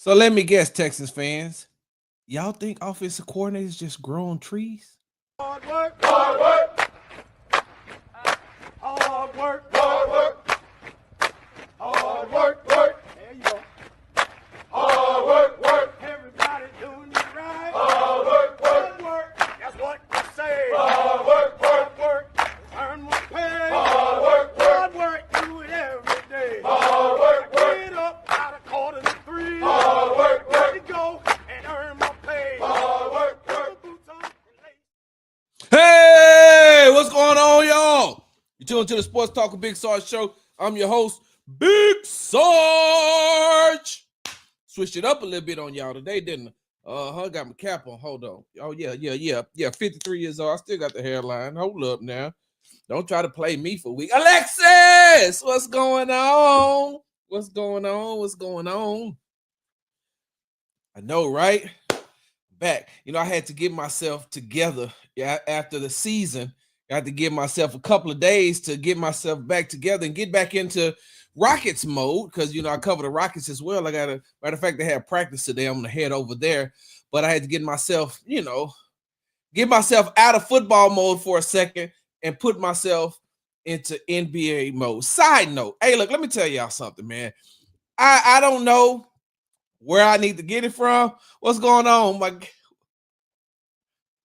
So let me guess, Texans fans. Y'all think offensive coordinators just grow on trees? Hard work, hard work, hard work, hard work, hard work, work. There you go. Hard work, work. Everybody doing it right. Hard work, work, work. That's what I say. Hard work, work, work. Earn my pay. Hard work, work. Hard work, do it every day. Hard work, work. Get up out of quarter to three. Hard work, work. Let me go and earn my pay. Hard work, work. Boots on and lace. Hey, what's going on, y'all? You tuned to the Sports Talk with Big Sarge show. I'm your host, Big Sarge. Switched it up a little bit on y'all today, didn't I? Got my cap on. Hold on. Oh, yeah. 53 years old. I still got the hairline. Hold up now. Don't try to play me for week. Alexis, what's going on? What's going on? I know, right? Back. I had to get myself together after the season. I had to give myself a couple of days to get myself back together and get back into Rockets mode because, I cover the Rockets as well. I got matter of fact, they have practice today. I'm going to head over there. But I had to get myself, out of football mode for a second and put myself into NBA mode. Side note, hey, look, let me tell y'all something, man. I don't know where I need to get it from. What's going on? My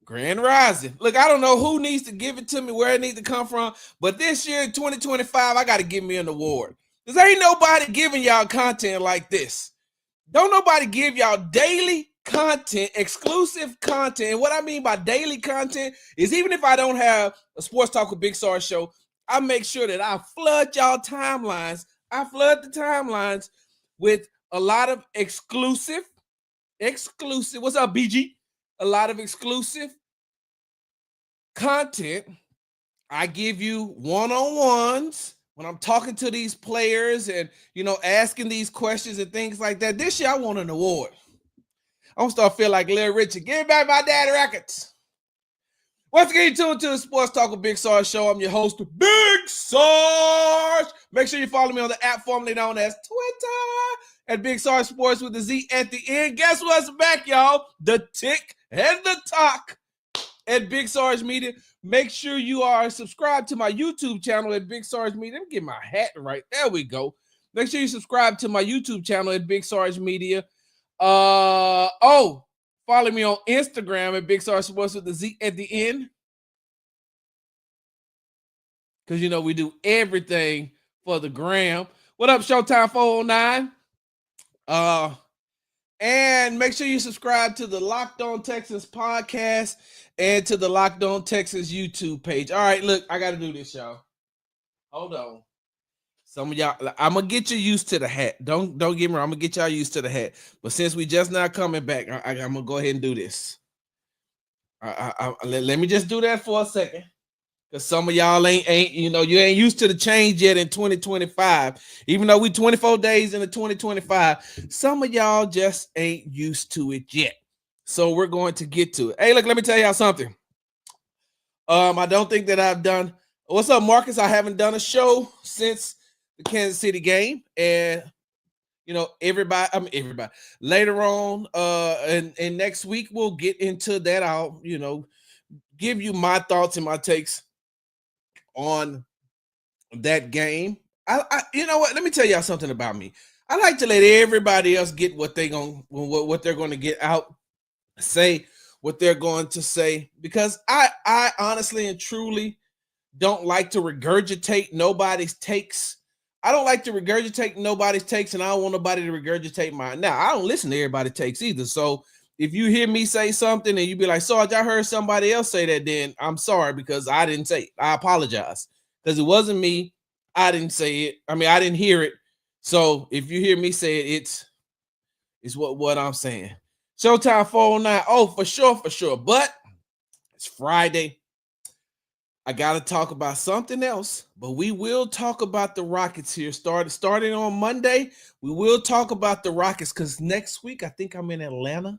Grand Rising. Look, I don't know who needs to give it to me, where it needs to come from, but this year, 2025, I got to give me an award. Because ain't nobody giving y'all content like this. Don't nobody give y'all daily content, exclusive content. And what I mean by daily content is even if I don't have a Sports Talk with Big Star show, I make sure that I flood y'all timelines. I flood the timelines with a lot of exclusive. What's up, BG? A lot of exclusive content. I give you one-on-ones when I'm talking to these players and, asking these questions and things like that. This year, I want an award. I'm going to start feeling like Little Richard. Give me back my daddy records. Once again, you tuned to the Sports Talk with Big Sarge show. I'm your host, Big Sarge. Make sure you follow me on the app formerly known as Twitter at Big Sarge Sports with the Z at the end. Guess what's back, y'all? The tick and the talk at Big Sarge Media. Make sure you are subscribed to my YouTube channel at Big Sarge Media. Let me get my hat right. There we go. Make sure you subscribe to my YouTube channel at Big Sarge Media. Follow me on Instagram at Big Sarge Sports with the Z at the end. Because, we do everything for the gram. What up, Showtime 409? And make sure you subscribe to the Locked On Texans podcast and to the Locked On Texans YouTube page. All right, look, I got to do this, y'all. Hold on. Some of y'all, I'm going to get you used to the hat. Don't get me wrong. I'm going to get y'all used to the hat. But since we just now coming back, I'm going to go ahead and do this. Let me just do that for a second. Because some of y'all ain't you ain't used to the change yet in 2025. Even though we 24 days into 2025, some of y'all just ain't used to it yet. So we're going to get to it. Hey, look, let me tell y'all something. I don't think that I've done. What's up, Marcus? I haven't done a show since the Kansas City game. And, everybody. Later on, and next week, we'll get into that. I'll, give you my thoughts and my takes on that game. You know what? Let me tell y'all something about me. I like to let everybody else get what they're going to get out, say what they're going to say, because I honestly and truly don't like to regurgitate nobody's takes. I don't like to regurgitate nobody's takes, and I don't want nobody to regurgitate mine. Now, I don't listen to everybody's takes either. So if you hear me say something and you be like, Sarge, I heard somebody else say that, then I'm sorry because I didn't say it. I apologize because it wasn't me. I didn't say it. I didn't hear it. So if you hear me say it, it's what I'm saying. Showtime 409. Oh, for sure. But it's Friday. I got to talk about something else, but we will talk about the Rockets here. Starting on Monday, we will talk about the Rockets because next week I think I'm in Atlanta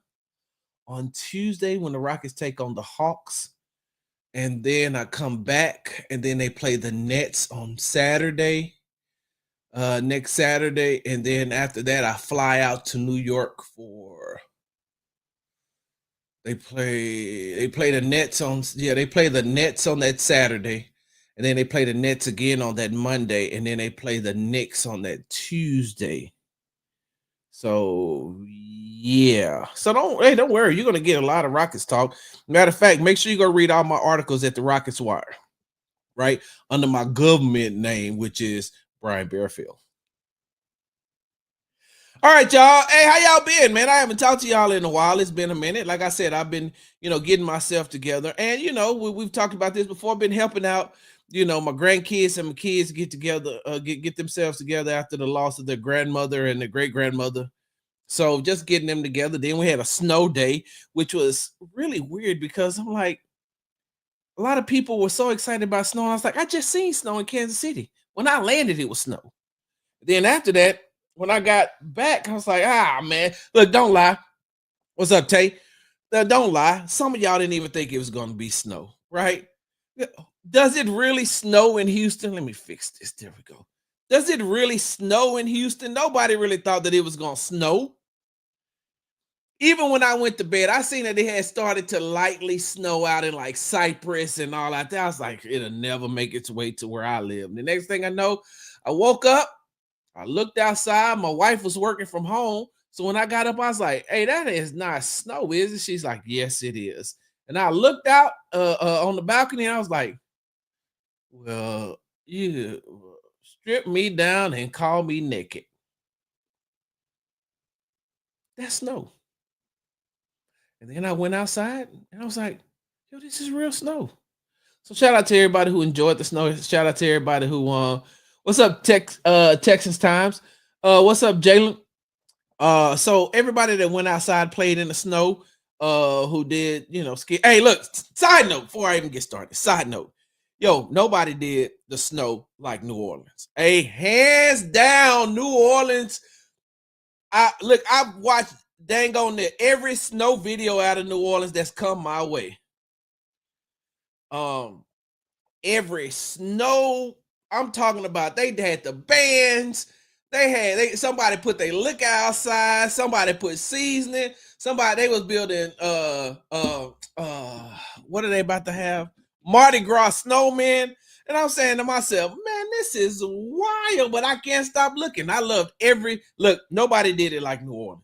on Tuesday when the Rockets take on the Hawks. And then I come back and then they play the Nets on Saturday. next Saturday, and then after that, I fly out to New York for they play the Nets on they play the Nets on that Saturday, and then they play the Nets again on that Monday, and then they play the Knicks on that Tuesday. So yeah. So don't worry, you're gonna get a lot of Rockets talk. Matter of fact, make sure you go read all my articles at the Rockets Wire, right? Under my government name, which is Brian Bearfield. All right, y'all. Hey, how y'all been, man? I haven't talked to y'all in a while. It's been a minute. Like I said, I've been, getting myself together. And, we've talked about this before. I've been helping out, my grandkids and my kids get together, get themselves together after the loss of their grandmother and their great grandmother. So just getting them together. Then we had a snow day, which was really weird because I'm like, a lot of people were so excited about snow. I was like, I just seen snow in Kansas City. When I landed, it was snow. Then after that, when I got back, I was like, man, look, don't lie. What's up, Tay? Don't lie. Some of y'all didn't even think it was going to be snow, right? Does it really snow in Houston? Let me fix this. There we go. Does it really snow in Houston? Nobody really thought that it was going to snow. Even when I went to bed, I seen that it had started to lightly snow out in like Cypress and all that. I was like, it'll never make its way to where I live. The next thing I know, I woke up. I looked outside. My wife was working from home. So when I got up, I was like, hey, that is not snow, is it? She's like, yes, it is. And I looked out on the balcony and I was like, well, you strip me down and call me naked. That's snow. And then I went outside and I was like, yo, this is real snow. So shout out to everybody who enjoyed the snow. Shout out to everybody who what's up, Texas Times? What's up, Jalen? So everybody that went outside played in the snow, who did, ski. Hey, look, side note before I even get started. Side note, yo, nobody did the snow like New Orleans. Hey, hands down, New Orleans. I've watched dang on there every snow video out of New Orleans that's come my way. Every snow I'm talking about, they had the bands. Somebody put their liquor outside. Somebody put seasoning. They was building what are they about to have? Mardi Gras snowmen. And I'm saying to myself, man, this is wild, but I can't stop looking. I loved nobody did it like New Orleans.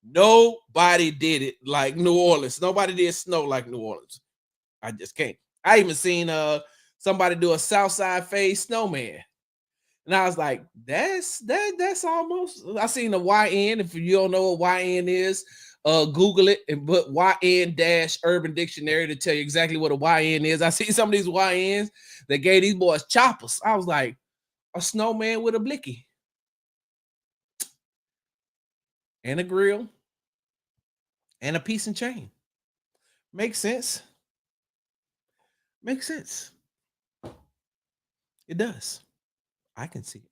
Nobody did it like New Orleans. Nobody did snow like New Orleans. I just can't. I even seen somebody do a Southside Phase snowman. And I was like, that's almost. I seen the YN. If you don't know what YN is, Google it and put YN-Urban Dictionary to tell you exactly what a YN is. I see some of these YNs that gave these boys choppers. I was like, a snowman with a blicky and a grill and a piece and chain. Makes sense. Makes sense. It does. I can see it.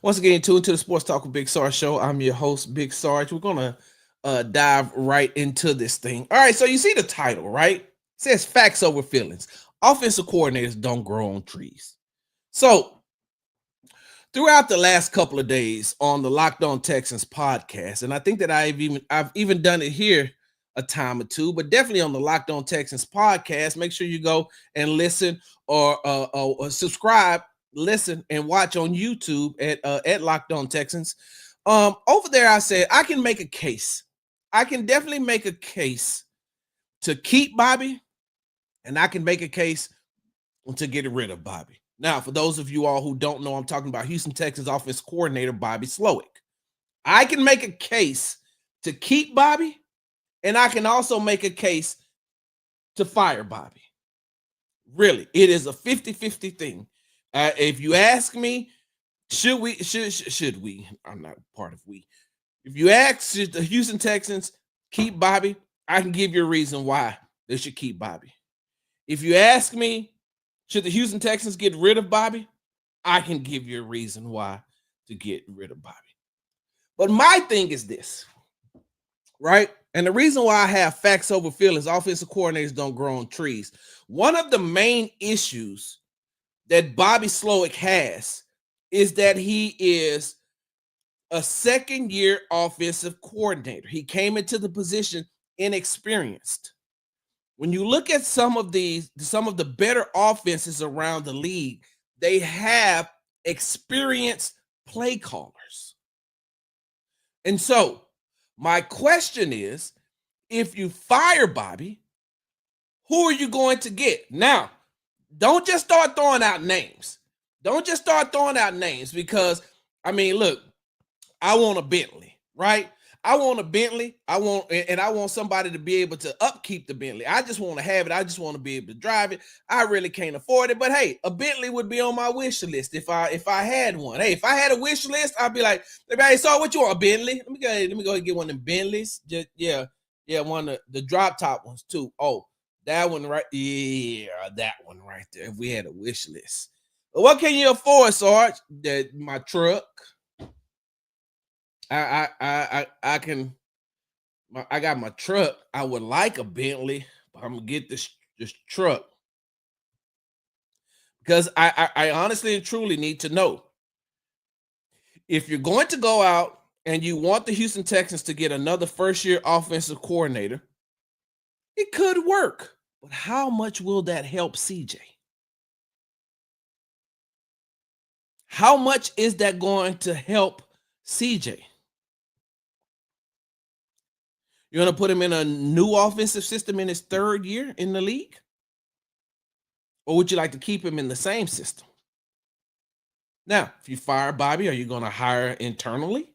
Once again, tune into the Sports Talk with Big Sarge show. I'm your host, Big Sarge. We're gonna dive right into this thing. All right, so you see the title, right? It says facts over feelings. Offensive coordinators don't grow on trees. So throughout the last couple of days on the Locked On Texans podcast, and I think that I've even done it here a time or two, but definitely on the Locked On Texans podcast. Make sure you go and listen or subscribe, listen, and watch on YouTube at Locked On Texans. Over there, I said I can make a case. I can definitely make a case to keep Bobby, and I can make a case to get rid of Bobby. Now, for those of you all who don't know, I'm talking about Houston Texans offense coordinator Bobby Slowik. I can make a case to keep Bobby, and I can also make a case to fire Bobby. Really, it is a 50-50 thing. If you ask me, should we? I'm not part of we. If you ask, should the Houston Texans keep Bobby? I can give you a reason why they should keep Bobby. If you ask me, should the Houston Texans get rid of Bobby? I can give you a reason why to get rid of Bobby. But my thing is this, right? And the reason why I have facts over feelings, offensive coordinators don't grow on trees. One of the main issues that Bobby Slowik has is that he is a second-year offensive coordinator. He came into the position inexperienced. When you look at some of the better offenses around the league, they have experienced play callers. And so, my question is, if you fire Bobby, who are you going to get? Now, don't just start throwing out names. Don't just start throwing out names because, I mean, look, I want a Bentley, right? I want a Bentley. I want somebody to be able to upkeep the Bentley. I just want to have it. I just want to be able to drive it. I really can't afford it, but hey, a Bentley would be on my wish list if I had one. Hey, if I had a wish list, I'd be like, hey, so what you want, a Bentley? Let me go ahead and get one of them Bentleys. Just, yeah, one of the drop top ones too. Oh, that one right, yeah, that one right there. If we had a wish list, but what can you afford, Sarge? That my truck. I got my truck. I would like a Bentley, but I'm gonna get this truck because I honestly and truly need to know if you're going to go out and you want the Houston Texans to get another first-year offensive coordinator. It could work, but how much will that help CJ? How much is that going to help CJ? You're going to put him in a new offensive system in his third year in the league? Or would you like to keep him in the same system? Now, if you fire Bobby, are you going to hire internally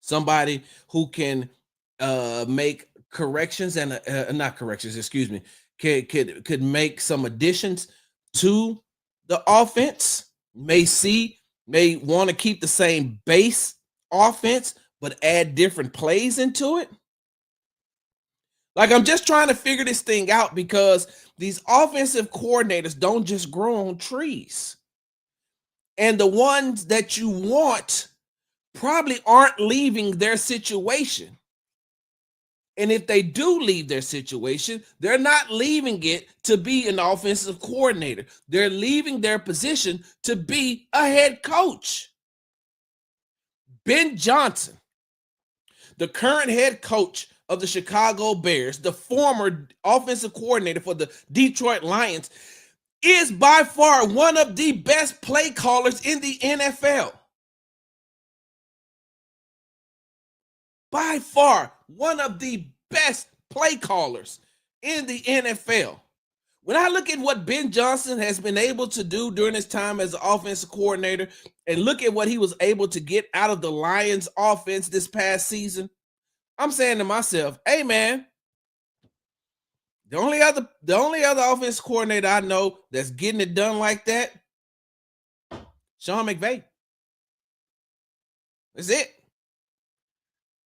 somebody who can make corrections and not corrections, excuse me, could make some additions to the offense? May want to keep the same base offense, but add different plays into it. Like, I'm just trying to figure this thing out because these offensive coordinators don't just grow on trees. And the ones that you want probably aren't leaving their situation. And if they do leave their situation, they're not leaving it to be an offensive coordinator. They're leaving their position to be a head coach. Ben Johnson, the current head coach of the Chicago Bears, the former offensive coordinator for the Detroit Lions, is by far one of the best play callers in the NFL. By far, one of the best play callers in the NFL. When I look at what Ben Johnson has been able to do during his time as an offensive coordinator and look at what he was able to get out of the Lions offense this past season, I'm saying to myself, hey man, the only other offensive coordinator I know that's getting it done like that, Sean McVay. That's it.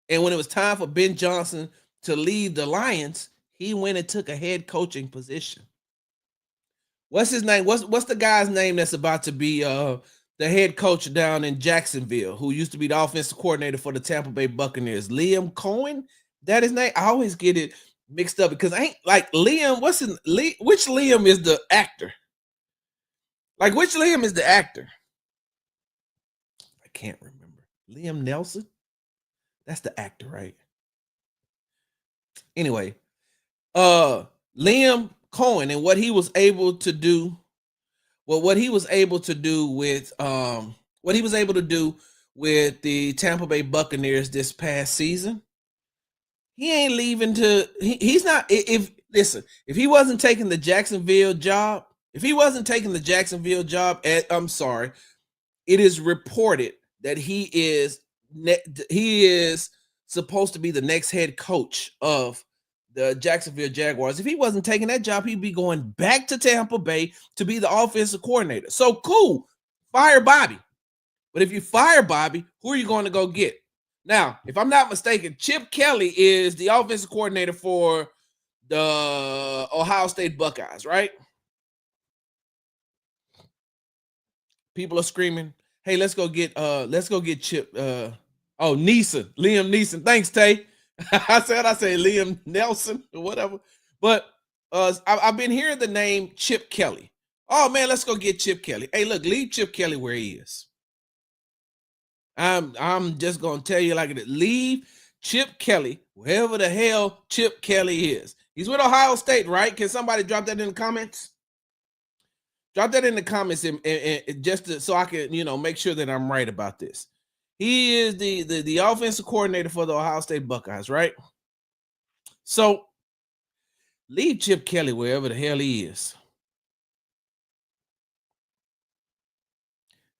And when it was time for Ben Johnson to leave the Lions, he went and took a head coaching position. What's his name? What's the guy's name that's about to be the head coach down in Jacksonville, who used to be the offensive coordinator for the Tampa Bay Buccaneers? Liam Cohen? That his name? I always get it mixed up because I ain't like Liam. Which Liam is the actor? Like, which Liam is the actor? I can't remember. Liam Nelson? That's the actor, right? Anyway, Liam Cohen and what he was able to do, what he was able to do with the Tampa Bay Buccaneers this past season, he ain't leaving he's not, if he wasn't taking the Jacksonville job, I'm sorry, it is reported that he is supposed to be the next head coach of the Jacksonville Jaguars. If he wasn't taking that job, he'd be going back to Tampa Bay to be the offensive coordinator. So cool, fire Bobby. But if you fire Bobby, who are you going to go get? Now, if I'm not mistaken, Chip Kelly is the offensive coordinator for the Ohio State Buckeyes, right? People are screaming, hey, let's go get Chip. Liam Neeson. Thanks, Tay. I said Liam Nelson or whatever. But I've been hearing the name Chip Kelly. Oh man, let's go get Chip Kelly. Hey, look, leave Chip Kelly where he is. I'm just gonna tell you like it is. Leave Chip Kelly wherever the hell Chip Kelly is. He's with Ohio State, right? Can somebody drop that in the comments? Drop that in the comments and just so I can, make sure that I'm right about this. He is the offensive coordinator for the Ohio State Buckeyes, right? So leave Chip Kelly wherever the hell he is.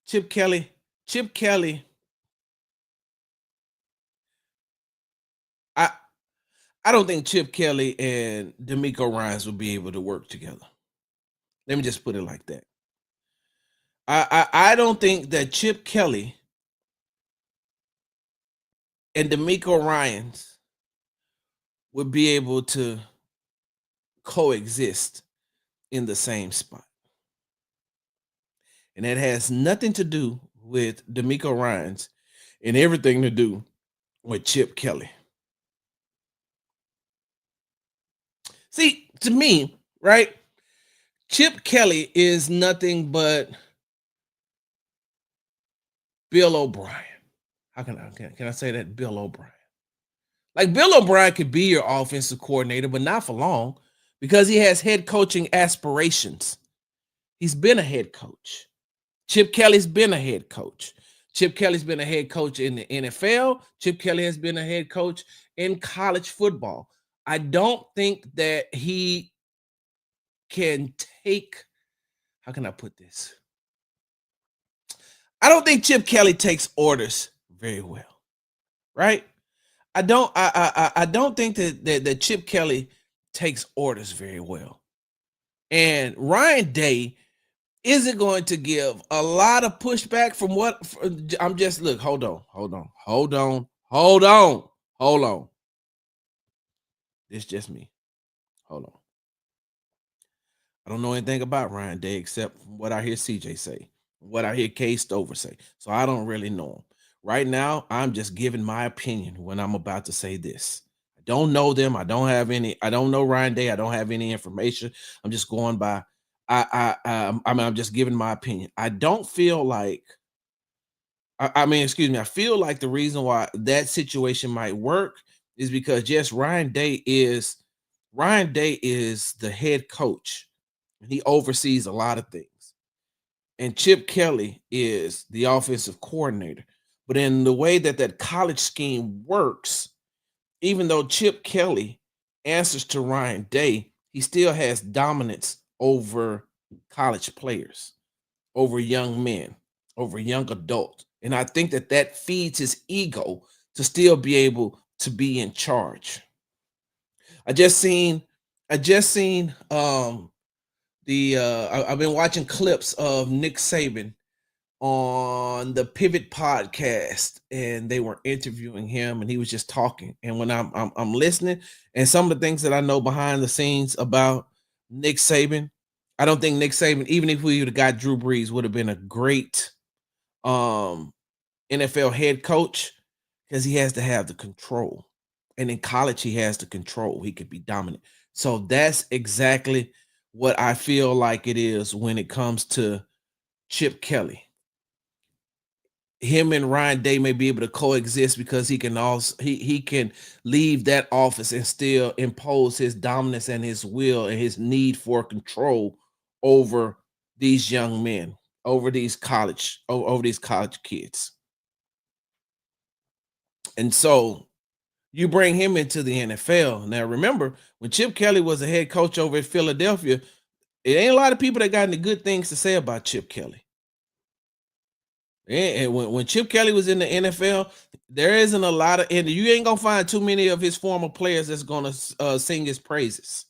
Chip Kelly. I I don't think Chip Kelly and D'Amico Ryans will be able to work together. Let me just put it like that. I don't think that Chip Kelly and D'Amico Ryans would be able to coexist in the same spot. And that has nothing to do with D'Amico Ryans and everything to do with Chip Kelly. See, to me, right? Chip Kelly is nothing but Bill O'Brien. How can I say that? Bill O'Brien. Like Bill O'Brien could be your offensive coordinator, but not for long because he has head coaching aspirations. He's been a head coach. Chip Kelly's been a head coach. Chip Kelly's been a head coach in the NFL. Chip Kelly has been a head coach in college football. I don't think that he can take, how can I put this? I don't think Chip Kelly takes orders very well, right? I don't think that Chip Kelly takes orders very well. And Ryan Day isn't going to give a lot of pushback from what I'm just look, hold on. It's just me. Hold on. I don't know anything about Ryan Day except what I hear CJ say, what I hear Kay Stover say. So I don't really know him. Right now, I'm just giving my opinion when I'm about to say this. I don't know them. I don't know Ryan Day. I don't have any information. I'm just going by I'm just giving my opinion. I don't feel like excuse me. I feel like the reason why that situation might work is because yes, Ryan Day is the head coach. He oversees a lot of things. And Chip Kelly is the offensive coordinator. But in the way that college scheme works, even though Chip Kelly answers to Ryan Day, he still has dominance over college players, over young men, over young adults. And I think that feeds his ego to still be able to be in charge. I just seen I've been watching clips of Nick Saban on the Pivot podcast, and they were interviewing him, and he was just talking. And when I'm listening, and some of the things that I know behind the scenes about Nick Saban, I don't think Nick Saban, even if we would have got Drew Brees, would have been a great NFL head coach because he has to have the control. And in college, he has the control. He could be dominant. So that's exactly what I feel like it is when it comes to Chip Kelly. Him and Ryan Day may be able to coexist because he can leave that office and still impose his dominance and his will and his need for control over these young men, over these college kids. And so you bring him into the NFL. Now remember, when Chip Kelly was a head coach over at Philadelphia, it ain't a lot of people that got any good things to say about Chip Kelly. And when Chip Kelly was in the NFL, there isn't a lot of, and you ain't gonna find too many of his former players that's gonna sing his praises.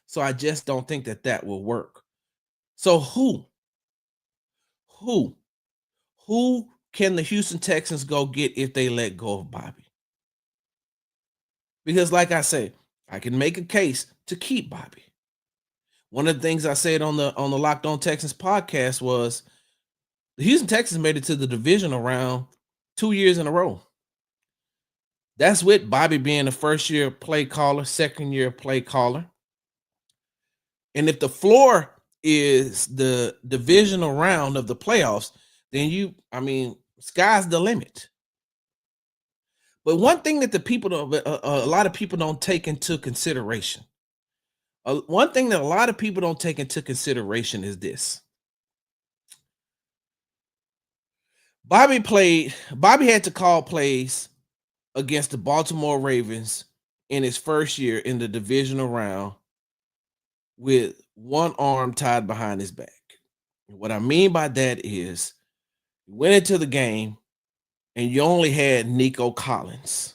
So I just don't think that will work. So who can the Houston Texans go get if they let go of Bobby? Because, like I say, I can make a case to keep Bobby. One of the things I said on the Locked On Texans podcast was the Houston Texans made it to the divisional round 2 years in a row. That's with Bobby being the first year play caller, second year play caller. And if the floor is the divisional round of the playoffs, then sky's the limit. But one thing that a lot of people don't take into consideration, one thing that a lot of people don't take into consideration is this. Bobby had to call plays against the Baltimore Ravens in his first year in the divisional round with one arm tied behind his back. And what I mean by that is you went into the game and you only had Nico Collins.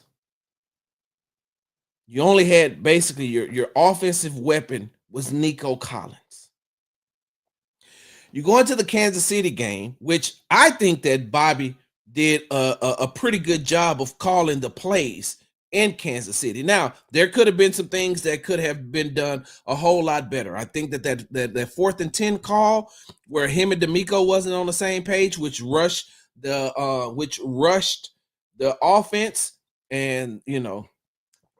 You only had basically your offensive weapon was Nico Collins. You go into the Kansas City game, which I think that Bobby did a pretty good job of calling the plays in Kansas City. Now, there could have been some things that could have been done a whole lot better. I think that 4th and 10 call where him and D'Amico wasn't on the same page, which rushed the offense. And let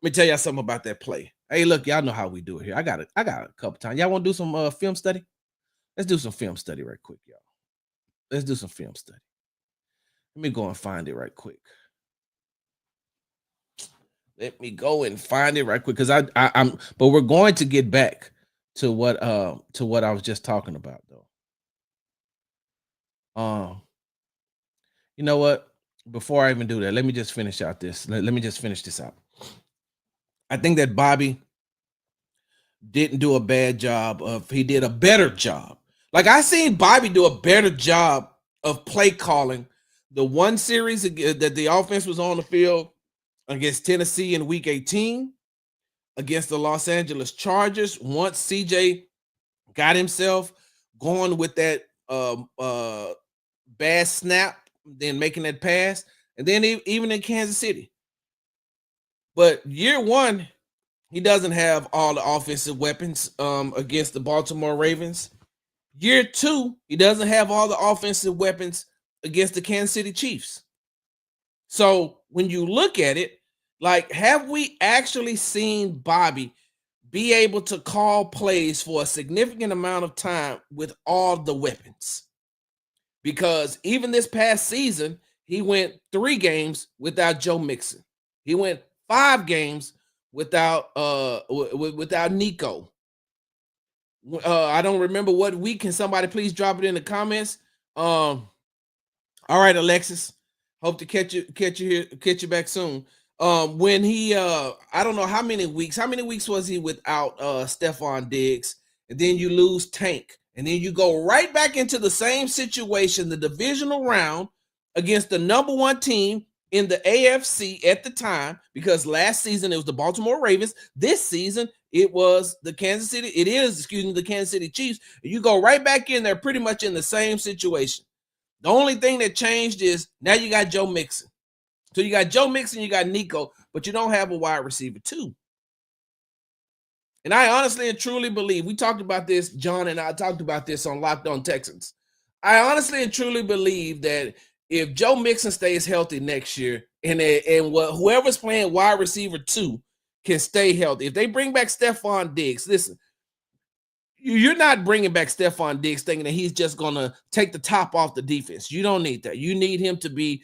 me tell y'all something about that play. Hey, look, y'all know how we do it here. I got a couple times. Y'all want to do some film study? Let's do some film study right quick, y'all. Let's do some film study. Let me go and find it right quick. Let me go and find it right quick because but we're going to get back to what I was just talking about though. You know what? Before I even do that, let me just finish out this. Let me just finish this out. I think that Bobby didn't do a bad job he did a better job. Like I seen Bobby do a better job of play calling the one series that the offense was on the field against Tennessee in week 18, against the Los Angeles Chargers. Once CJ got himself going with that bad snap, then making that pass, and then even in Kansas City. But year one, he doesn't have all the offensive weapons against the Baltimore Ravens. Year two, he doesn't have all the offensive weapons against the Kansas City Chiefs. So when you look at it, like, have we actually seen Bobby be able to call plays for a significant amount of time with all the weapons? Because even this past season, he went 3 games without Joe Mixon. He went 5 games without Nico. I don't remember what week. Can somebody please drop it in the comments? All right, Alexis. Hope to catch you back soon. When he I don't know how many weeks was he without Stephon Diggs, and then you lose Tank, and then you go right back into the same situation, the divisional round against the number 1 team in the AFC at the time, because last season it was the Baltimore Ravens. This season it was the Kansas City Chiefs. You go right back in there pretty much in the same situation. The only thing that changed is now you got Joe Mixon. So you got Joe Mixon, you got Nico, but you don't have a wide receiver 2. And I honestly and truly believe, we talked about this, John and I talked about this on Locked On Texans. I honestly and truly believe that if Joe Mixon stays healthy next year, and whoever's playing wide receiver 2 can stay healthy, if they bring back Stephon Diggs, listen, you're not bringing back Stephon Diggs thinking that he's just going to take the top off the defense. You don't need that. You need him to be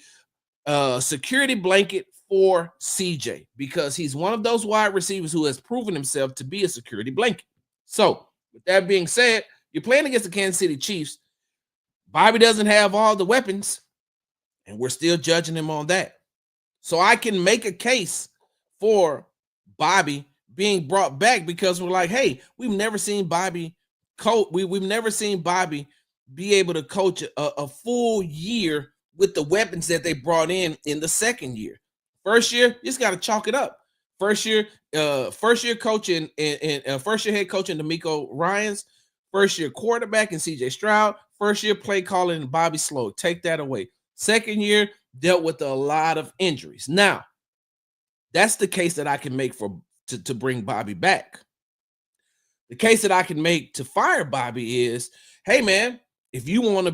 a security blanket for CJ, because he's one of those wide receivers who has proven himself to be a security blanket. So with that being said, you're playing against the Kansas City Chiefs. Bobby doesn't have all the weapons, and we're still judging him on that. So I can make a case for Bobby being brought back, because we're like, hey, we've never seen Bobby coach. We've never seen Bobby be able to coach a full year with the weapons that they brought in the second year. First year, you just got to chalk it up. First year coaching and first year head coaching D'Amico Ryans, first year quarterback and CJ Stroud, first year play calling Bobby Slowik. Take that away. Second year dealt with a lot of injuries. Now, that's the case that I can make to bring Bobby back. The case that I can make to fire Bobby is, hey man, if you want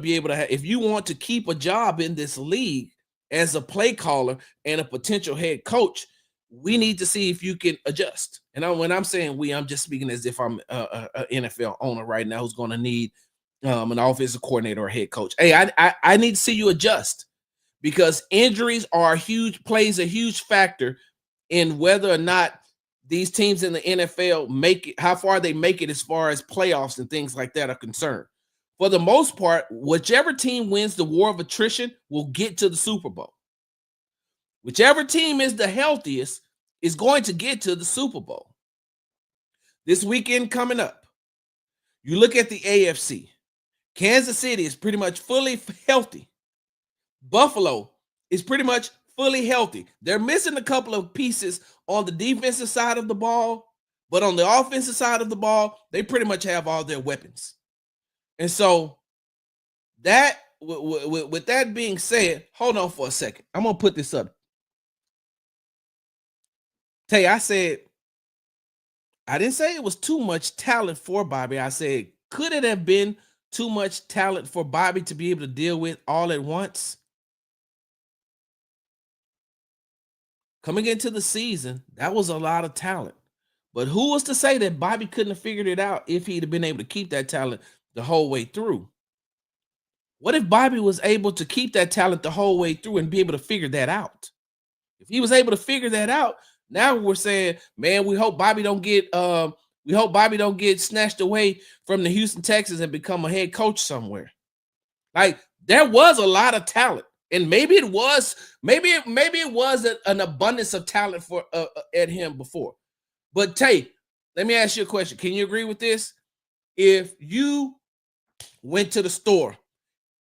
to keep a job in this league as a play caller and a potential head coach, we need to see if you can adjust. And when I'm saying we, I'm just speaking as if I'm a NFL owner right now who's going to need an offensive coordinator or head coach. Hey, I need to see you adjust because injuries are plays a huge factor in whether or not these teams in the NFL make it, how far they make it as far as playoffs and things like that are concerned. For the most part, whichever team wins the war of attrition will get to the Super Bowl. Whichever team is the healthiest is going to get to the Super Bowl. This weekend coming up, you look at the AFC. Kansas City is pretty much fully healthy. Buffalo is pretty much fully healthy. They're missing a couple of pieces on the defensive side of the ball, but on the offensive side of the ball, they pretty much have all their weapons. And so that, with that being said, hold on for a second. I'm going to put this up. Tay, I didn't say it was too much talent for Bobby. I said, could it have been too much talent for Bobby to be able to deal with all at once? Coming into the season, that was a lot of talent. But who was to say that Bobby couldn't have figured it out if he'd have been able to keep that talent the whole way through? What if Bobby was able to keep that talent the whole way through and be able to figure that out? If he was able to figure that out, now we're saying, man, we hope Bobby don't get snatched away from the Houston Texans and become a head coach somewhere. Like, there was a lot of talent, and maybe it was an abundance of talent for at him before. But Tay, let me ask you a question. Can you agree with this? If you went to the store,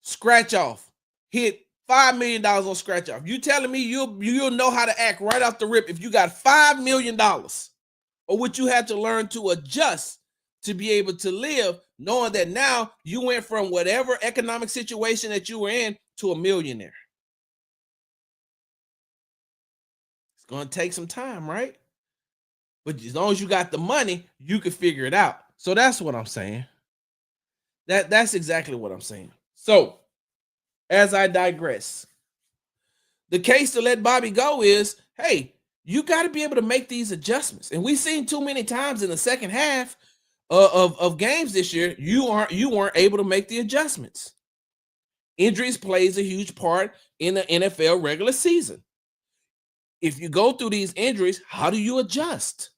scratch off, hit $5 million on scratch off, you telling me you'll know how to act right off the rip if you got $5 million, or would you have to learn to adjust to be able to live, knowing that now you went from whatever economic situation that you were in to a millionaire? It's going to take some time, right? But as long as you got the money, you can figure it out. So that's what I'm saying. That's exactly what I'm saying. So, as I digress, the case to let Bobby go is, hey, you got to be able to make these adjustments. And we've seen too many times in the second half of games this year, you weren't able to make the adjustments. Injuries plays a huge part in the NFL regular season. If you go through these injuries, how do you adjust?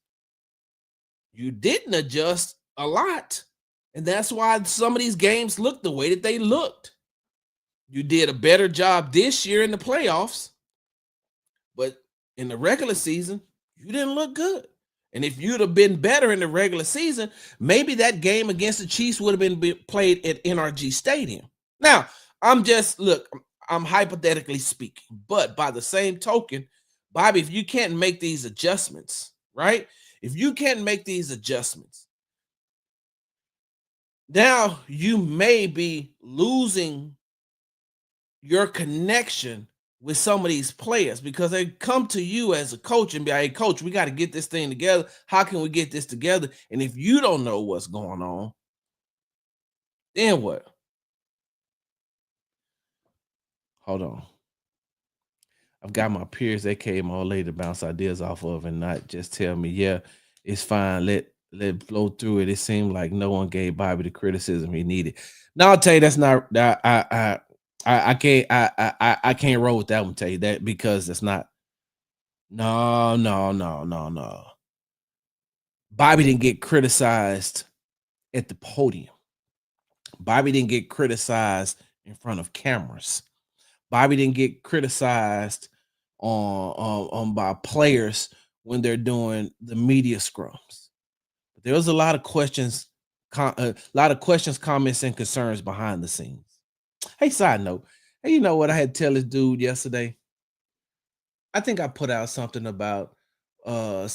You didn't adjust a lot. And that's why some of these games looked the way that they looked. You did a better job this year in the playoffs, but in the regular season, you didn't look good. And if you'd have been better in the regular season, maybe that game against the Chiefs would have been played at NRG Stadium. Now, I'm hypothetically speaking, but by the same token, Bobby, if you can't make these adjustments, right? If you can't make these adjustments, now you may be losing your connection with some of these players because they come to you as a coach and be like, hey, coach, we got to get this thing together. How can we get this together? And if you don't know what's going on, then what? Hold on. I've got my peers, they came all late to bounce ideas off of and not just tell me, yeah, it's fine. Let it flow through it. It seemed like no one gave Bobby the criticism he needed. Now I'll tell you that's not I can't roll with that one, tell you that, because it's not. No. Bobby didn't get criticized at the podium. Bobby didn't get criticized in front of cameras. Bobby didn't get criticized on by players when they're doing the media scrums. But there was a lot of questions, comments, and concerns behind the scenes. Hey, side note. Hey, you know what I had to tell this dude yesterday? I think I put out something about a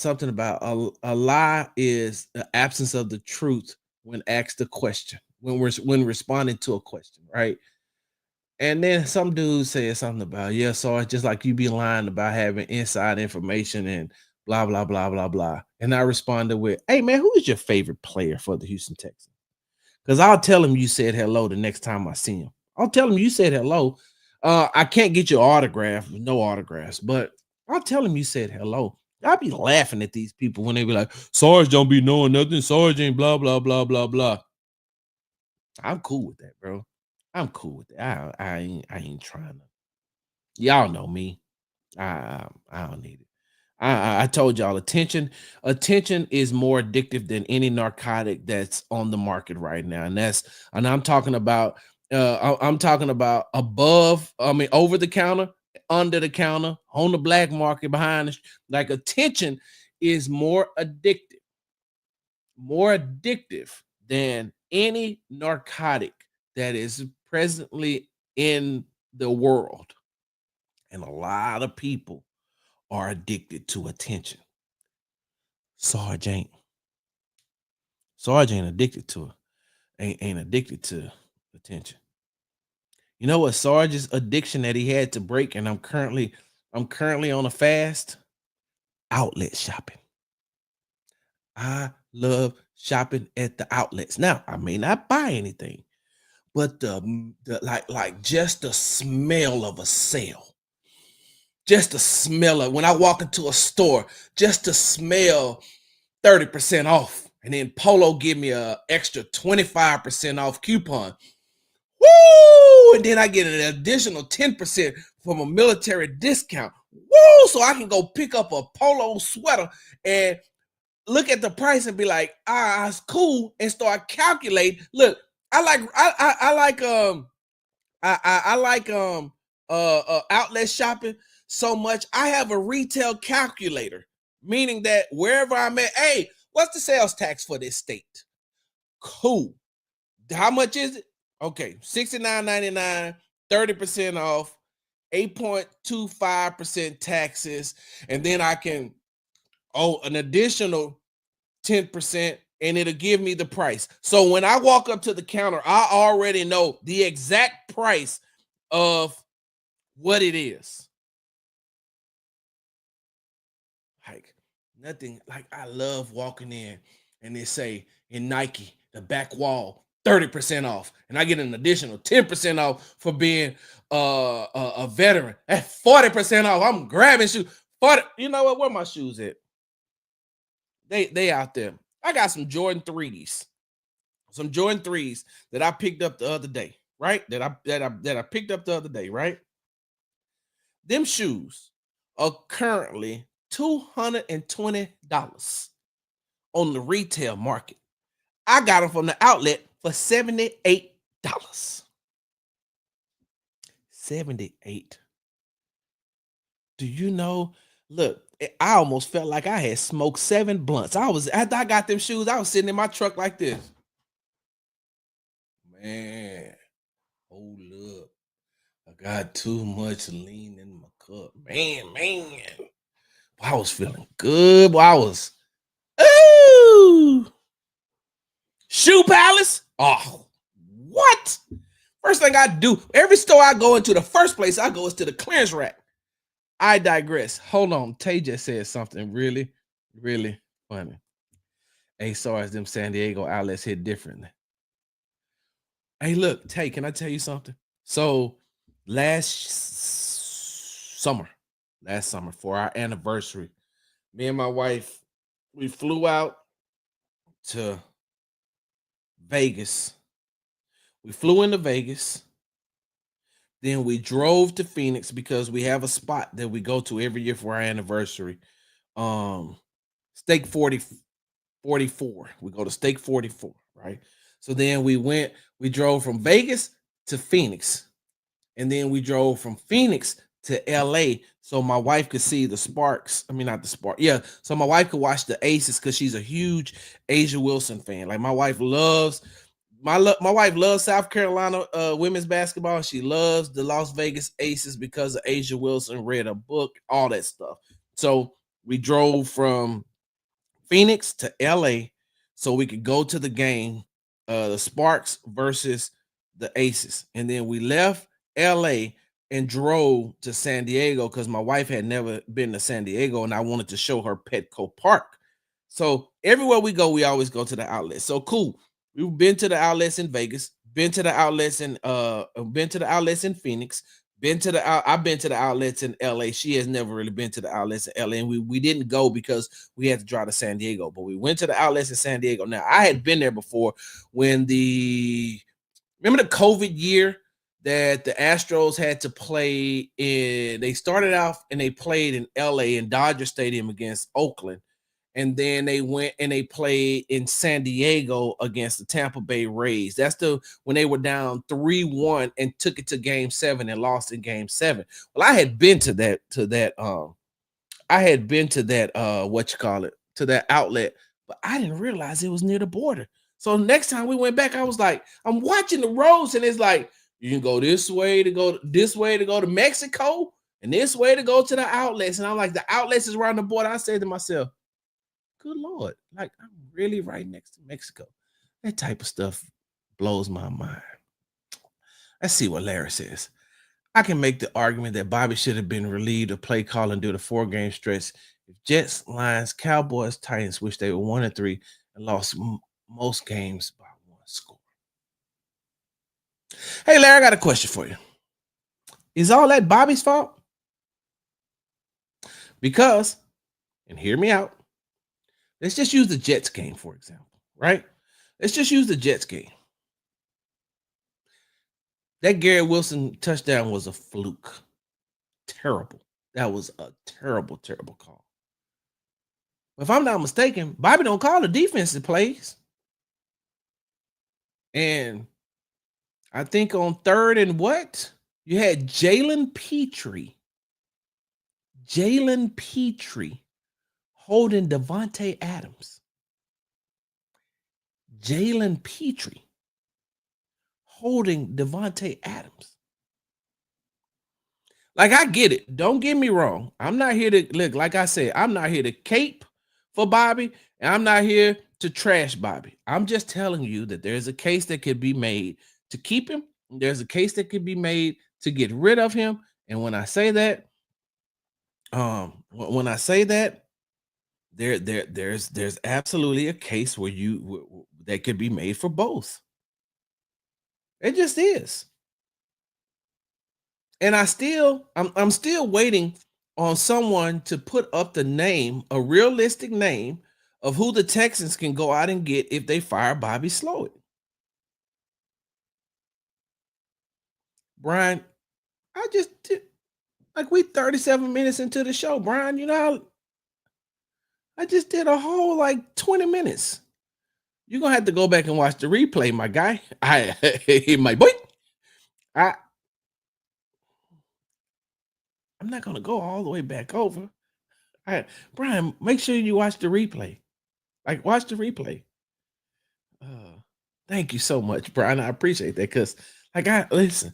lie is the absence of the truth when asked a question, when responding to a question, right? And then some dude said something about, yeah, so it's just like you be lying about having inside information and blah, blah, blah, blah, blah. And I responded with, hey, man, who is your favorite player for the Houston Texans? Because I'll tell him you said hello the next time I see him. I'll tell him you said hello. I can't get your autograph, no autographs, but I'll tell him you said hello. I be laughing at these people when they be like, Sarge don't be knowing nothing. Sarge ain't blah, blah, blah, blah, blah. I'm cool with that, bro. I'm cool with that. I ain't trying to. Y'all know me. I don't need it. I told y'all attention is more addictive than any narcotic that's on the market right now. And I'm talking about I'm talking about over the counter, under the counter, on the black market, behind like attention is more addictive than any narcotic that is presently in the world. And a lot of people are addicted to attention. Sarge ain't. Sarge ain't addicted to it. Ain't addicted to attention. You know what Sarge's addiction that he had to break, and I'm currently on a fast? Outlet shopping. I love shopping at the outlets. Now, I may not buy anything, but the like just the smell of a sale. Just the smell of when I walk into a store, just the smell 30% off. And then Polo give me a extra 25% off coupon. Woo! And then I get an additional 10% from a military discount. Woo! So I can go pick up a Polo sweater and look at the price and be like, it's cool, and start calculating. Look, I like outlet shopping so much. I have a retail calculator, meaning that wherever I'm at, hey, what's the sales tax for this state? Cool. How much is it? Okay, $69.99, 30% off, 8.25% taxes, and then I can an additional 10%, and it'll give me the price. So when I walk up to the counter, I already know the exact price of what it is. Like nothing, like I love walking in and they say in Nike, the back wall, 30% off. And I get an additional 10% off for being a veteran. At 40% off, I'm grabbing shoes. 40, you know what? Where my shoes at? They out there. I got some Jordan 3s. Some Jordan 3s that I picked up the other day, right? That I picked up the other day, right? Them shoes are currently $220 on the retail market. I got them from the outlet for $78. 78. Do you know? Look, I almost felt like I had smoked 7 blunts. After I got them shoes, I was sitting in my truck like this. Man, hold up. I got too much lean in my cup. Man. I was feeling good. I was, ooh. Shoe Palace? Oh, what? First thing I do, every store I go into, the first place I go is to the clearance rack. I digress. Hold on. Tay just said something really, really funny. Hey, sorry, them San Diego outlets hit differently. Hey, look, Tay, can I tell you something? So last summer for our anniversary, me and my wife, we flew out to Vegas. We flew into Vegas. Then we drove to Phoenix because we have a spot that we go to every year for our anniversary. Steak 44. We go to Steak 44, right? So then we drove from Vegas to Phoenix. And then we drove from Phoenix to LA so my wife could see the Sparks. I mean, not the Sparks. Yeah. So my wife could watch the Aces because she's a huge Asia Wilson fan. Like my wife loves South Carolina women's basketball. She loves the Las Vegas Aces because of Asia Wilson, read a book, all that stuff. So we drove from Phoenix to LA so we could go to the game, the Sparks versus the Aces. And then we left LA and drove to San Diego because my wife had never been to San Diego and I wanted to show her Petco Park. So everywhere we go, we always go to the outlet. So cool. We've been to the outlets in Vegas, been to the outlets in Phoenix, I've been to the outlets in LA. She has never really been to the outlets in LA. And we didn't go because we had to drive to San Diego, but we went to the outlets in San Diego. Now I had been there before when remember the COVID year that the Astros had to play in. They started off and they played in LA in Dodger Stadium against Oakland. And then they went and they played in San Diego against the Tampa Bay Rays. That's when they were down 3-1 and took it to game 7 and lost in game 7. Well, I had been to that what you call it, to that outlet, but I didn't realize it was near the border. So next time we went back, I was like, I'm watching the roads, and it's like you can go this way to go to Mexico, and this way to go to the outlets. And I'm like, the outlets is around the border. I said to myself, good Lord, like I'm really right next to Mexico. That type of stuff blows my mind. Let's see what Larry says. I can make the argument that Bobby should have been relieved of play calling due to 4-game stretch. If Jets, Lions, Cowboys, Titans, which they were 1-3 and lost most games by 1 score. Hey, Larry, I got a question for you. Is all that Bobby's fault? Because, and hear me out, let's just use the Jets game, for example, right? Let's just use the Jets game. That Garrett Wilson touchdown was a fluke. Terrible. That was a terrible, terrible call. If I'm not mistaken, Bobby don't call the defensive plays. And I think on 3rd and what? You had Jalen Petrie holding Devontae Adams. Jalen Petrie holding Devontae Adams. Like, I get it. Don't get me wrong. I'm not here to look, like I said, I'm not here to cape for Bobby, and I'm not here to trash Bobby. I'm just telling you that there's a case that could be made to keep him. There's a case that could be made to get rid of him. And when I say that, there's absolutely a case where that could be made for both. It just is. And I'm still waiting on someone to put up the name, a realistic name of who the Texans can go out and get if they fire Bobby Slowik. Brian, I just did, like, we 37 minutes into the show, Brian. You know, I just did a whole like 20 minutes. You're gonna have to go back and watch the replay, my guy. My boy. I'm not gonna go all the way back over. All right, Brian, make sure you watch the replay. Like, watch the replay. Thank you so much, Brian. I appreciate that, because listen,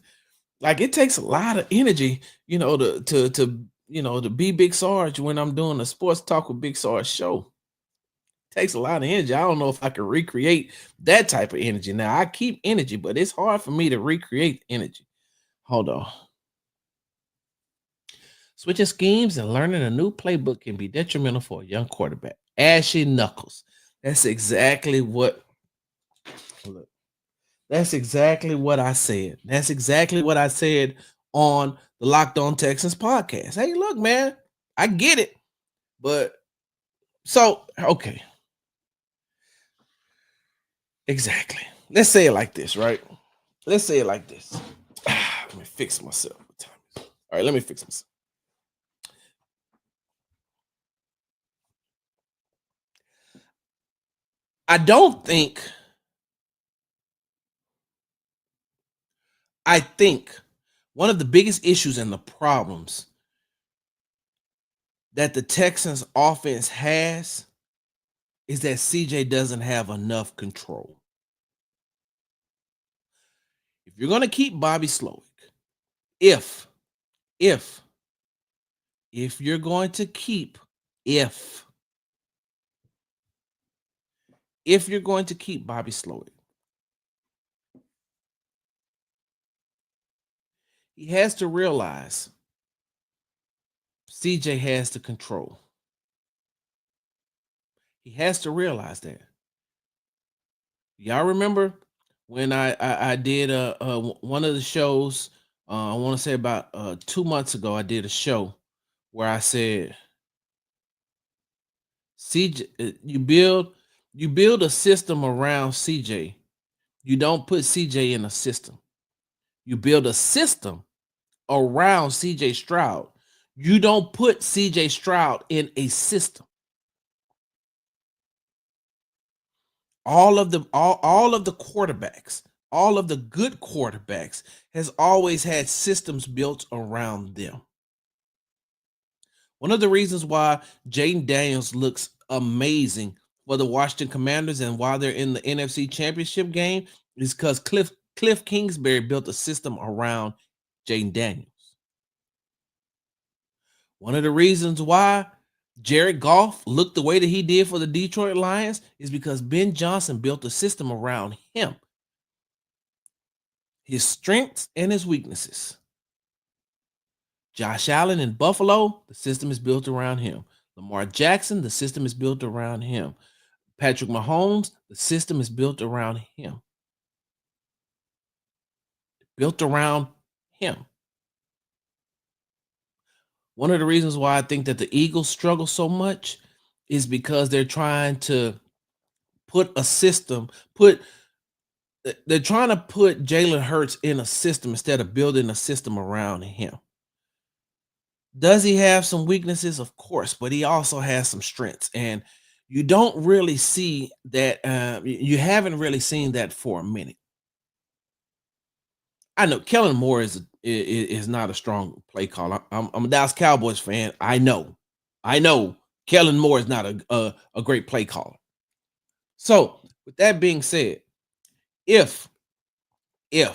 like, it takes a lot of energy, to be Big Sarge when I'm doing a sports talk with Big Sarge show. It takes a lot of energy. I don't know if I can recreate that type of energy. Now, I keep energy, but it's hard for me to recreate energy. Hold on. Switching schemes and learning a new playbook can be detrimental for a young quarterback. Ashy knuckles. That's exactly what. Look, that's exactly what I said. That's exactly what I said on the Locked On Texans podcast. Hey, look, man, I get it, but okay, exactly. Let's say it like this, right? Let's say it like this. Let me fix myself. All right, let me fix myself. I think one of the biggest issues and the problems that the Texans offense has is that CJ doesn't have enough control. If you're going to keep Bobby Slowik, if you're going to keep Bobby Slowik, he has to realize CJ has the control. He has to realize that. Y'all remember when I did one of the shows I want to say about 2 months ago, I did a show where I said, CJ, you build a system around CJ. You don't put CJ in a system. You build a system around CJ Stroud. You don't put CJ Stroud in a system. All of the quarterbacks, all of the good quarterbacks has always had systems built around them. One of the reasons why Jaden Daniels looks amazing for the Washington Commanders and why they're in the NFC Championship game is because Cliff Kingsbury built a system around Jaden Daniels. One of the reasons why Jared Goff looked the way that he did for the Detroit Lions is because Ben Johnson built a system around him, his strengths and his weaknesses. Josh Allen in Buffalo, the system is built around him. Lamar Jackson, the system is built around him. Patrick Mahomes, the system is built around him. Built around him. One of the reasons why I think that the Eagles struggle so much is because they're trying to put a system, they're trying to put Jalen Hurts in a system instead of building a system around him. Does he have some weaknesses? Of course, but he also has some strengths. And you don't really see that. You haven't really seen that for a minute. I know Kellen Moore is not a strong play caller. I'm a Dallas Cowboys fan. I know Kellen Moore is not a great play caller. So with that being said, if you're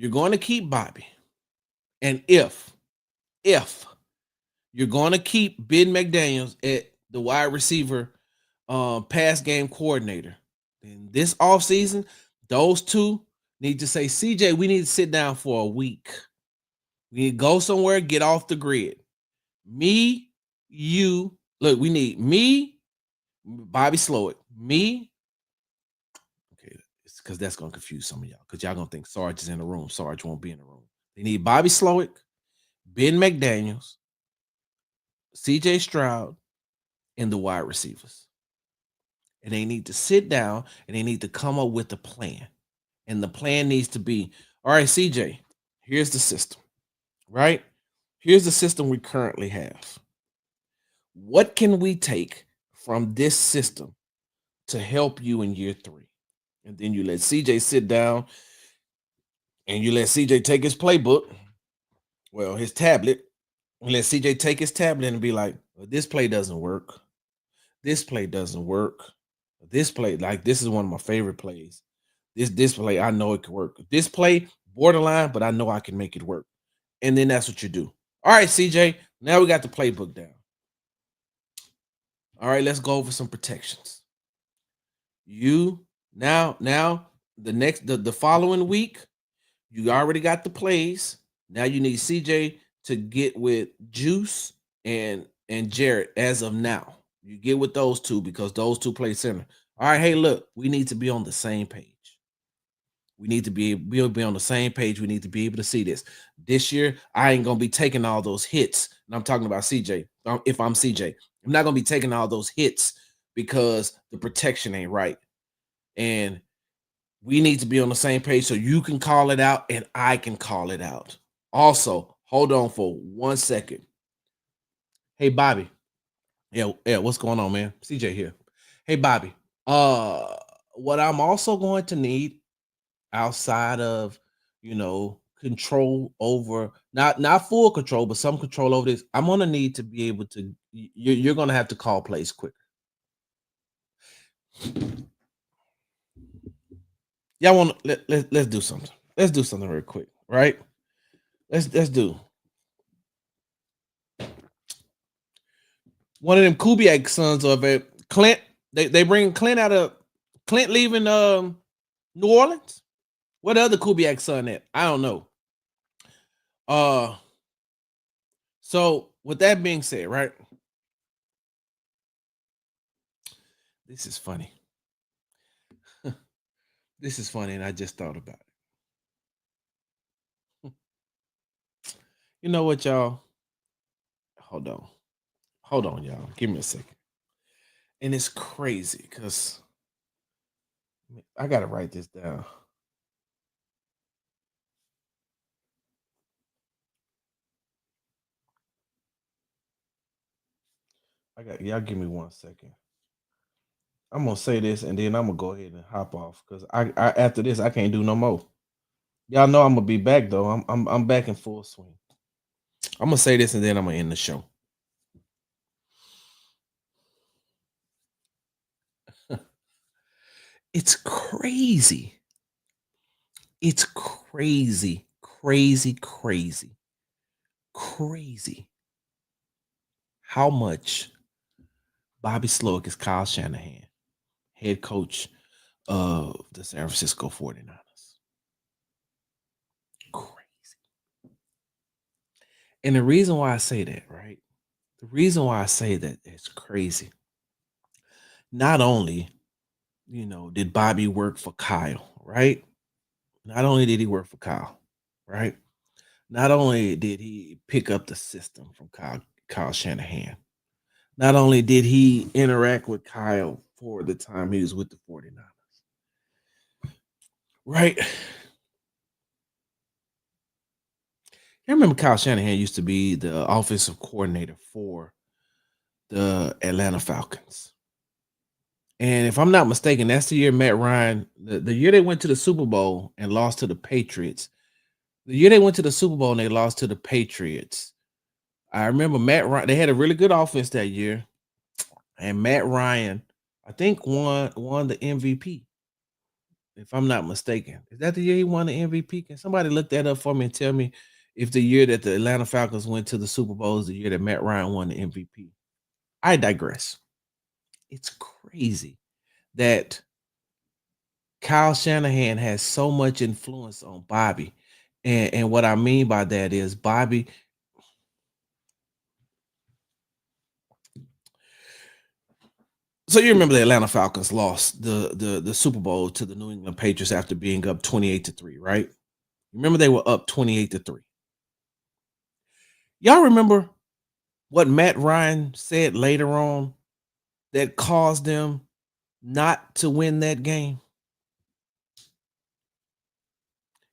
going to keep Bobby, and if you're going to keep Ben McDaniels at the wide receiver pass game coordinator, then this offseason, those two need to say, CJ, we need to sit down for a week. We need to go somewhere, get off the grid. Me, you, look, we need me, Bobby Slowik, me. Okay, it's because that's going to confuse some of y'all because y'all going to think Sarge is in the room. Sarge won't be in the room. They need Bobby Slowik, Ben McDaniels, CJ Stroud, and the wide receivers. And they need to sit down and they need to come up with a plan. And the plan needs to be, all right, CJ, here's the system, right? Here's the system we currently have. What can we take from this system to help you in year 3? And then you let CJ sit down and you let CJ take his playbook, well, his tablet, and let CJ take his tablet and be like, well, this play doesn't work. This play doesn't work. This play, like, this is one of my favorite plays. This play, I know it could work. This play, borderline, but I know I can make it work. And then that's what you do. All right, CJ, now we got the playbook down. All right, let's go over some protections. You now the following week, you already got the plays. Now you need CJ to get with Juice and Jarrett as of now. You get with those two because those two play center. All right, hey, look, we need to be on the same page. We need to be on the same page. We need to be able to see this. This year, I ain't gonna be taking all those hits. And I'm talking about CJ. If I'm CJ, I'm not gonna be taking all those hits because the protection ain't right. And we need to be on the same page so you can call it out and I can call it out. Also, hold on for 1 second. Hey, Bobby. Yeah, what's going on, man? CJ here. Hey, Bobby. What I'm also going to need outside of, control over, not full control, but some control over this, I'm gonna need to be able to, you're gonna have to call plays quicker. Y'all want to let's do something. Let's do something real quick, right? Let's do one of them Kubiak sons of it. Clint, they bring Clint out of Clint leaving New Orleans. What other Kubiak son at? I don't know. So with that being said, right? This is funny. This is funny, and I just thought about You know what, y'all? Hold on. Hold on, y'all. Give me a second. And it's crazy because I gotta write this down. Y'all give me 1 second. I'm gonna say this and then I'm gonna go ahead and hop off because I after this I can't do no more. Y'all know I'm gonna be back though. I'm back in full swing. I'm gonna say this and then I'm gonna end the show. It's crazy. It's crazy, crazy, crazy, crazy. How much Bobby Slowik is Kyle Shanahan, head coach of the San Francisco 49ers. Crazy. And the reason why I say that, right? The reason why I say that it's crazy. Not only, did Bobby work for Kyle, right? Not only did he work for Kyle, right? Not only did he pick up the system from Kyle Shanahan, not only did he interact with Kyle for the time he was with the 49ers, right? I remember Kyle Shanahan used to be the offensive coordinator for the Atlanta Falcons. And if I'm not mistaken, that's the year Matt Ryan, the year they went to the Super Bowl and lost to the Patriots. The year they went to the Super Bowl and they lost to the Patriots. I remember Matt Ryan, they had a really good offense that year. And Matt Ryan, I think, won the MVP. If I'm not mistaken. Is that the year he won the MVP? Can somebody look that up for me and tell me if the year that the Atlanta Falcons went to the Super Bowl is the year that Matt Ryan won the MVP? I digress. It's crazy that Kyle Shanahan has so much influence on Bobby. And what I mean by that is Bobby. So you remember the Atlanta Falcons lost the Super Bowl to the New England Patriots after being up 28-3, right? Remember they were up 28-3. Y'all remember what Matt Ryan said later on that caused them not to win that game?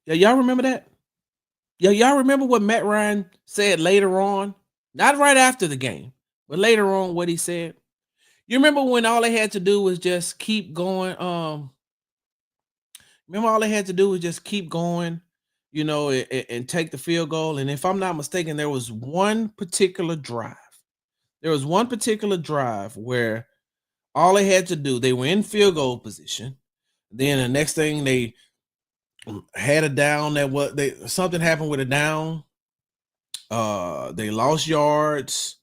Yeah, y'all remember that? Yeah, y'all remember what Matt Ryan said later on? Not right after the game, but later on what he said. You remember when all they had to do was just keep going? Remember all they had to do was just keep going, and take the field goal. And if I'm not mistaken, there was one particular drive. There was one particular drive where all they had to do, they were in field goal position. Then the next thing they had a down that what they something happened with a down. They lost yards.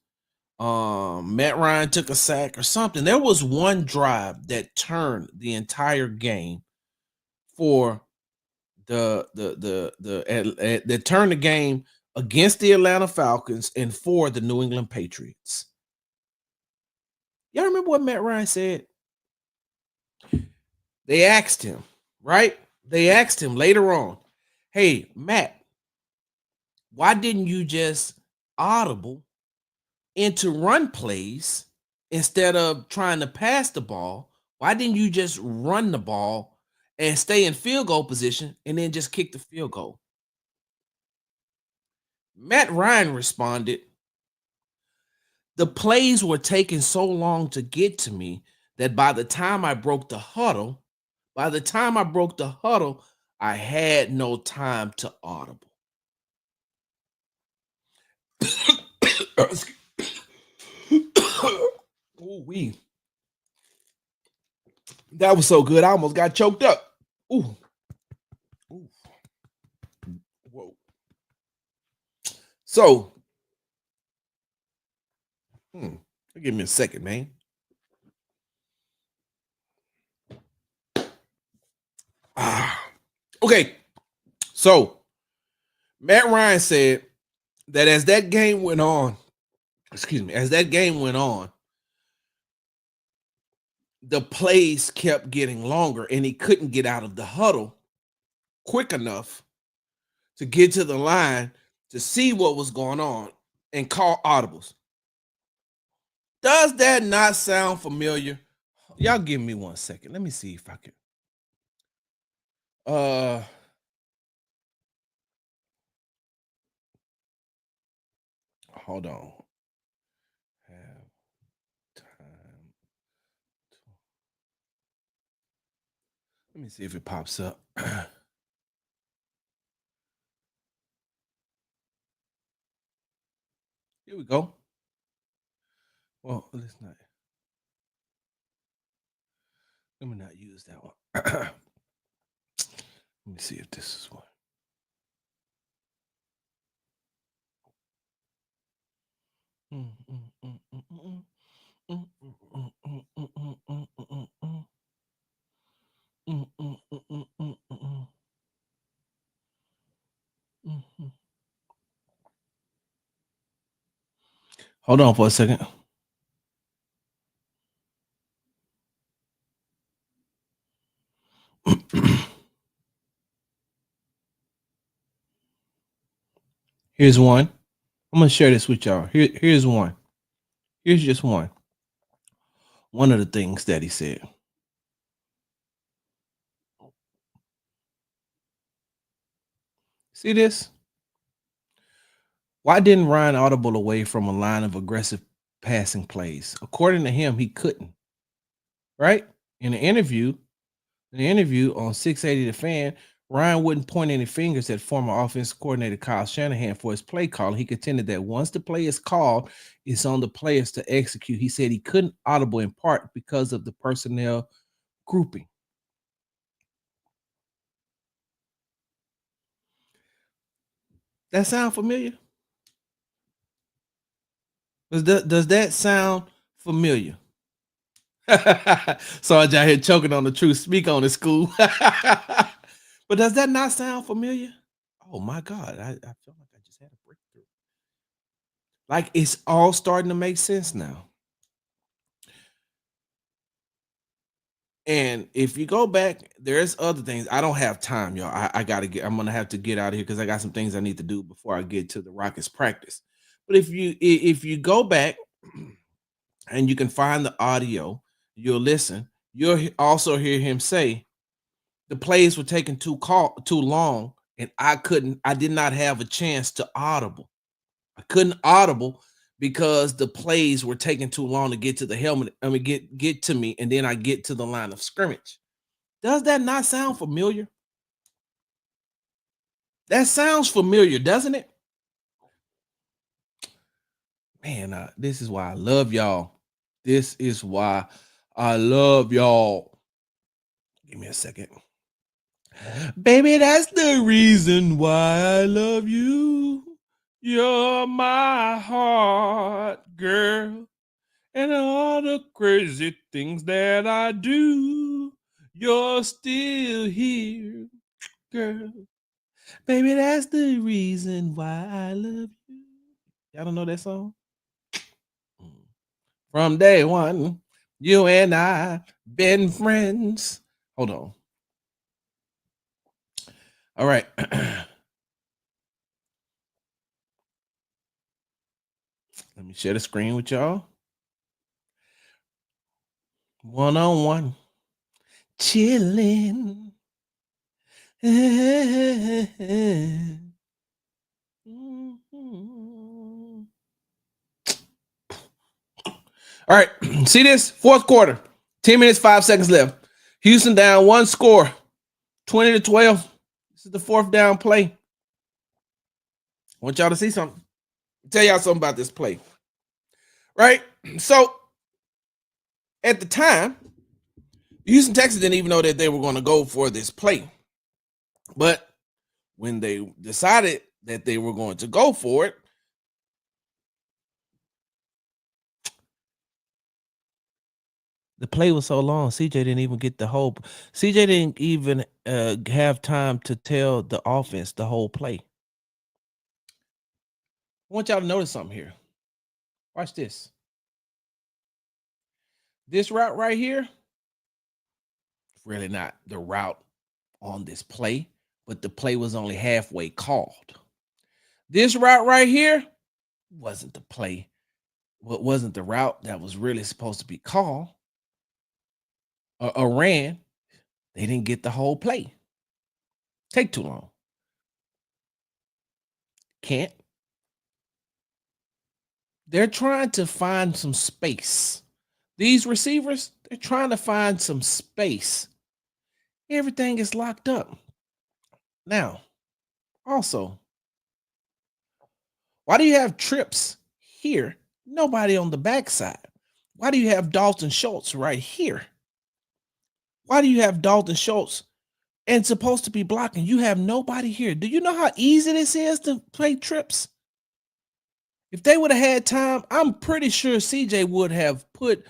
Matt Ryan took a sack or something. There was one drive that turned the entire game for that turned the game against the Atlanta Falcons and for the New England Patriots. Y'all remember what Matt Ryan said? They asked him, right? They asked him later on, "Hey, Matt, why didn't you just audible into run plays instead of trying to pass the ball? Why didn't you just run the ball and stay in field goal position and then just kick the field goal?" Matt Ryan responded, "The plays were taking so long to get to me that by the time I broke the huddle, I had no time to audible." Ooh, that was so good. I almost got choked up. Ooh. Ooh. Whoa. So, give me a second, man. Okay. So, Matt Ryan said that as that game went on, the plays kept getting longer and he couldn't get out of the huddle quick enough to get to the line to see what was going on and call audibles. Does that not sound familiar? Y'all give me 1 second. Let me see if I can. Hold on. Have time. Let me see if it pops up. Here we go. Well, let's not. Let me not use that one. Let me see if this is one. Hold on for a second. Here's one. I'm gonna share this with y'all. Here's one. Here's just one. One of the things that he said. See this? Why didn't Ryan audible away from a line of aggressive passing plays? According to him, he couldn't. Right? In the interview on 680 The Fan, Ryan wouldn't point any fingers at former offensive coordinator Kyle Shanahan for his play call. He contended that once the play is called, it's on the players to execute. He said he couldn't audible in part because of the personnel grouping. That sound familiar? Does that sound familiar? Sarge out here choking on the truth. Speak on it, school. But does that not sound familiar? Oh my God. I feel like I just had a breakthrough. Like it's all starting to make sense now. And if you go back, there's other things. I don't have time, y'all. I gotta get, I'm gonna have to get out of here because I got some things I need to do before I get to the Rockets practice. But if you go back and you can find the audio, you'll listen, you'll also hear him say the plays were taking too long, and I did not have a chance to audible. I couldn't audible because the plays were taking too long to get to the helmet. I mean, get to me, and then I get to the line of scrimmage. Does that not sound familiar? That sounds familiar, doesn't it? Man, this is why I love y'all. This is why I love y'all. Give me a second. Baby, that's the reason why I love you. You're my heart, girl. And all the crazy things that I do, you're still here, girl. Baby, that's the reason why I love you. Y'all don't know that song? From day one, you and I been friends. Hold on. All right. Let me share the screen with y'all. One on one. Chilling. All right. See this? Fourth quarter. 10 minutes, 5 seconds left. Houston down one score. 20-12. This is the fourth down play. I want y'all to see something. I'll tell y'all something about this play. Right? So, at the time, Houston Texans didn't even know that they were going to go for this play. But when they decided that they were going to go for it, the play was so long, CJ didn't even get the whole. CJ didn't even have time to tell the offense the whole play. I want y'all to notice something here. Watch this. This route right here, really not the route on this play, but the play was only halfway called. This route right here wasn't the play. What wasn't the route that was really supposed to be called or ran. They didn't get the whole play. Take too long. Can't. They're trying to find some space. These receivers, they're trying to find some space. Everything is locked up. Now, also, why do you have trips here? Nobody on the backside. Why do you have Dalton Schultz right here? Why do you have Dalton Schultz and supposed to be blocking? You have nobody here. Do you know how easy this is to play trips? If they would have had time, I'm pretty sure CJ would have put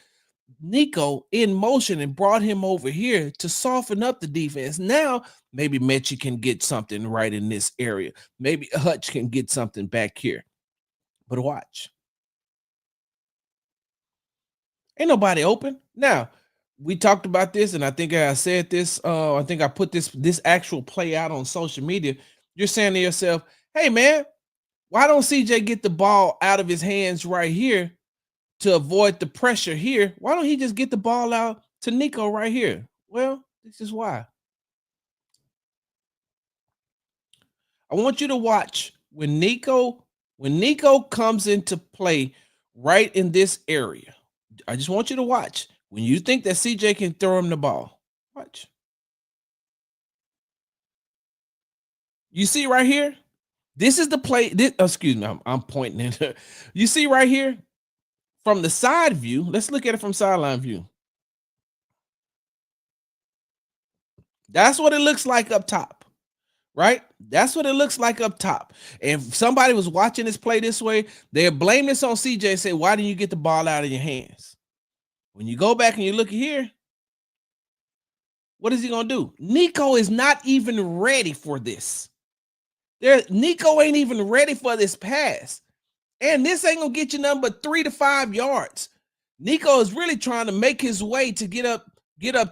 Nico in motion and brought him over here to soften up the defense. Now, maybe Mechie can get something right in this area. Maybe Hutch can get something back here. But watch. Ain't nobody open. Now, we talked about this, and I think I said this. I think I put this actual play out on social media. You're saying to yourself, hey, man, why don't CJ get the ball out of his hands right here to avoid the pressure here? Why don't he just get the ball out to Nico right here? Well, this is why. I want you to watch when Nico comes into play right in this area. I just want you to watch. When you think that CJ can throw him the ball, watch. You see right here? This is the play. Excuse me, I'm pointing it. You see right here? From the side view, let's look at it from sideline view. That's what it looks like up top, right? That's what it looks like up top. If somebody was watching this play this way, they'll blame this on CJ and say, why didn't you get the ball out of your hands? When you go back and you look at here, what is he going to do? Nico is not even ready for this. Nico ain't even ready for this pass. And this ain't going to get you nothing but 3 to 5 yards. Nico is really trying to make his way to get up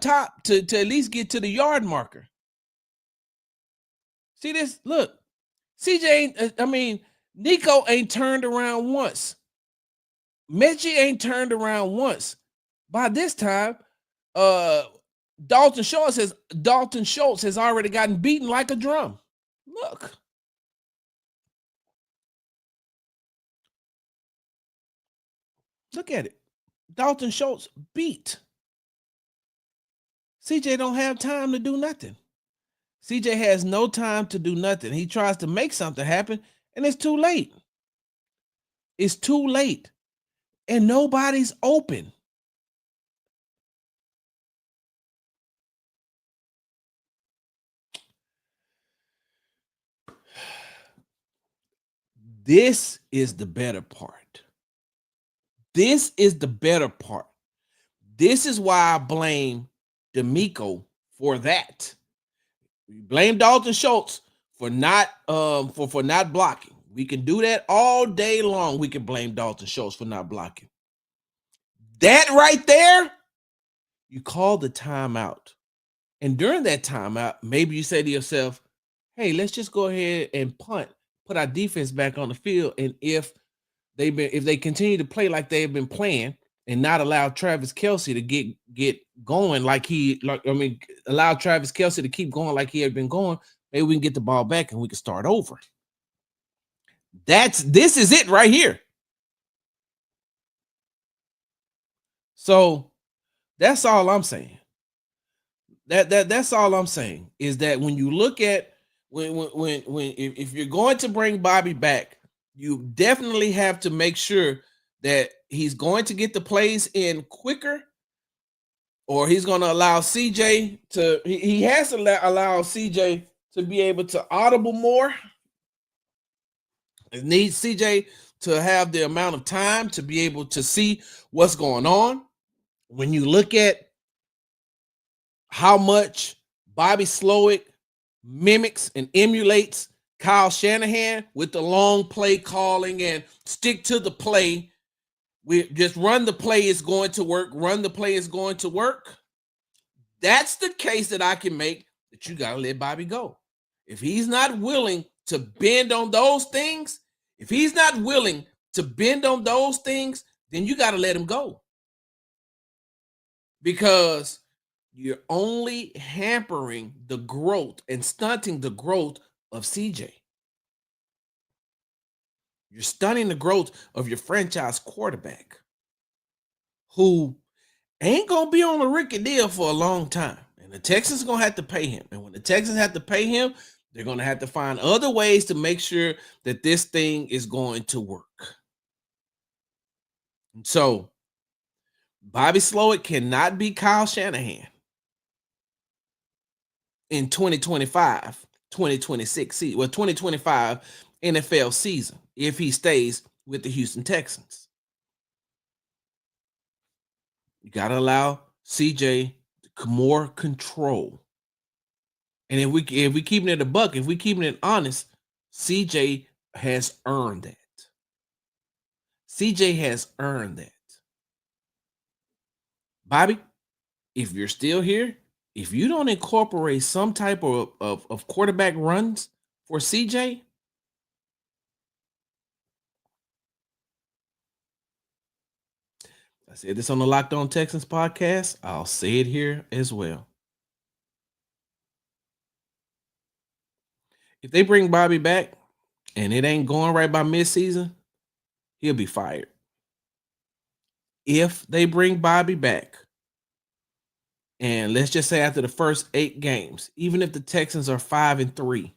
top to at least get to the yard marker. See this? Look. Nico ain't turned around once. Mechie ain't turned around once. By this time, Dalton Schultz has already gotten beaten like a drum. Look. Look at it. Dalton Schultz beat. CJ don't have time to do nothing. CJ has no time to do nothing. He tries to make something happen, and it's too late. It's too late. And nobody's open. This is the better part. This is the better part. This is why I blame D'Amico for that. We blame Dalton Schultz for not for not blocking. We can do that all day long. We can blame Dalton Schultz for not blocking. That right there, you call the timeout. And during that timeout, maybe you say to yourself, hey, let's just go ahead and punt, put our defense back on the field. And if they continue to play like they've been playing and not allow Travis Kelce to get going allow Travis Kelce to keep going like he had been going, maybe we can get the ball back and we can start over. This is it right here. So that's all I'm saying. That's all I'm saying is that when you look at if you're going to bring Bobby back, you definitely have to make sure that he's going to get the plays in quicker, or he's going to allow CJ to. He has to allow CJ to be able to audible more. It needs CJ to have the amount of time to be able to see what's going on. When you look at how much Bobby Slowik mimics and emulates Kyle Shanahan with the long play calling and stick to the play, we just run the play is going to work. Run the play is going to work. That's the case that I can make that you got to let Bobby go. If he's not willing to bend on those things, If he's not willing to bend on those things, then you got to let him go. Because you're only hampering the growth and stunting the growth of CJ. You're stunting the growth of your franchise quarterback, who ain't going to be on a rookie deal for a long time. And the Texans are going to have to pay him. And when the Texans have to pay him, they're going to have to find other ways to make sure that this thing is going to work. And so, Bobby Slowik cannot be Kyle Shanahan in 2025, 2026 season, 2025 NFL season if he stays with the Houston Texans. You got to allow CJ more control. And if we keeping it a buck, if we keeping it honest, CJ has earned that. CJ has earned that. Bobby, if you're still here, if you don't incorporate some type of quarterback runs for CJ, I said this on the Locked On Texans podcast. I'll say it here as well. If they bring Bobby back and it ain't going right by midseason, he'll be fired. If they bring Bobby back, and let's just say after the first 8 games, even if the Texans are 5-3,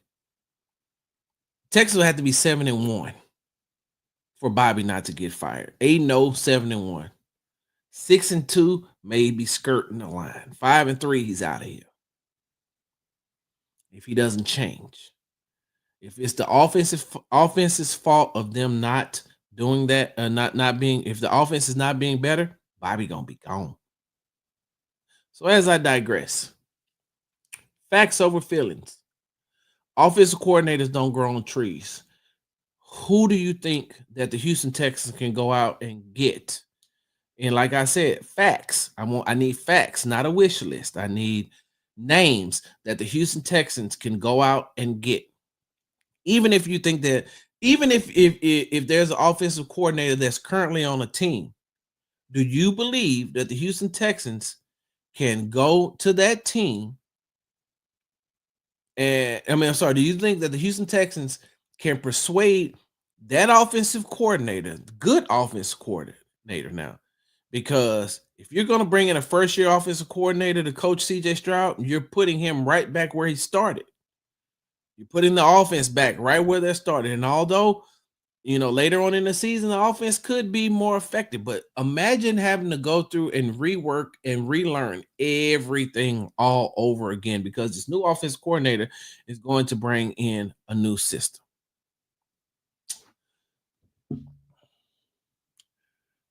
Texans will have to be 7-1 for Bobby not to get fired. 8-0, 7-1. 6-2, maybe skirting the line. 5-3, he's out of here. If he doesn't change. If it's the offense's fault of them not doing that, if the offense is not being better, Bobby gonna be gone. So as I digress, facts over feelings. Offensive coordinators don't grow on trees. Who do you think that the Houston Texans can go out and get? And like I said, facts. I need facts, not a wish list. I need names that the Houston Texans can go out and get. Even if you think that, even if there's an offensive coordinator that's currently on a team, do you believe that the Houston Texans can go to that team? And do you think that the Houston Texans can persuade that offensive coordinator, good offensive coordinator now? Because if you're going to bring in a first-year offensive coordinator to coach CJ Stroud, you're putting him right back where he started. You're putting the offense back right where they started. And although, later on in the season, the offense could be more effective, but imagine having to go through and rework and relearn everything all over again, because this new offensive coordinator is going to bring in a new system.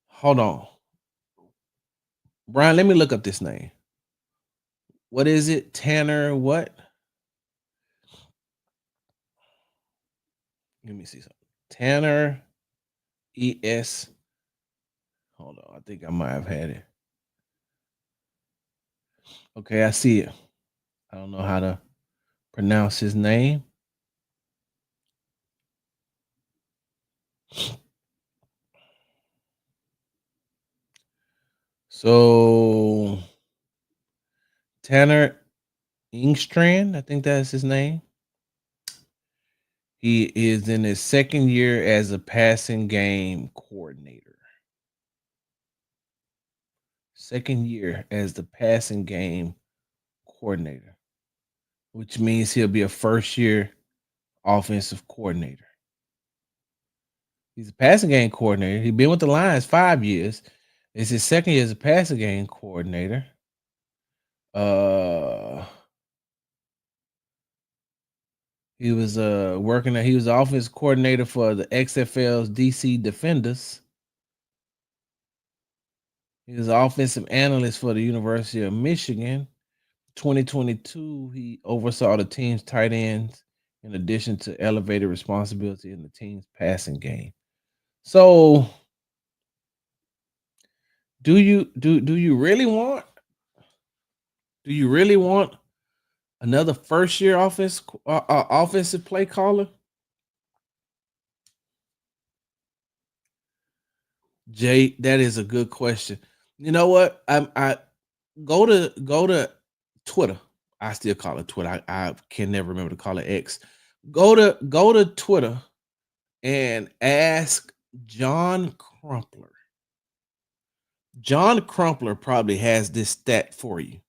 Hold on. Brian, let me look up this name. What is it? Tanner what? Let me see something. Tanner E.S. Hold on. I think I might have had it. Okay, I see it. I don't know how to pronounce his name. So Tanner Engstrand, I think that's his name. He is in his second year as a passing game coordinator. Second year as the passing game coordinator, which means he'll be a first year offensive coordinator. He's a passing game coordinator. He's been with the Lions 5 years. It's his second year as a passing game coordinator. He was he was the offensive coordinator for the XFL's DC Defenders. He was an offensive analyst for the University of Michigan. 2022, he oversaw the team's tight ends in addition to elevated responsibility in the team's passing game. So, do you really want another first year offensive play caller? Jay, that is a good question. You know what? I go to Twitter. I still call it Twitter. I can never remember to call it X. Go to Twitter and ask John Crumpler. John Crumpler probably has this stat for you.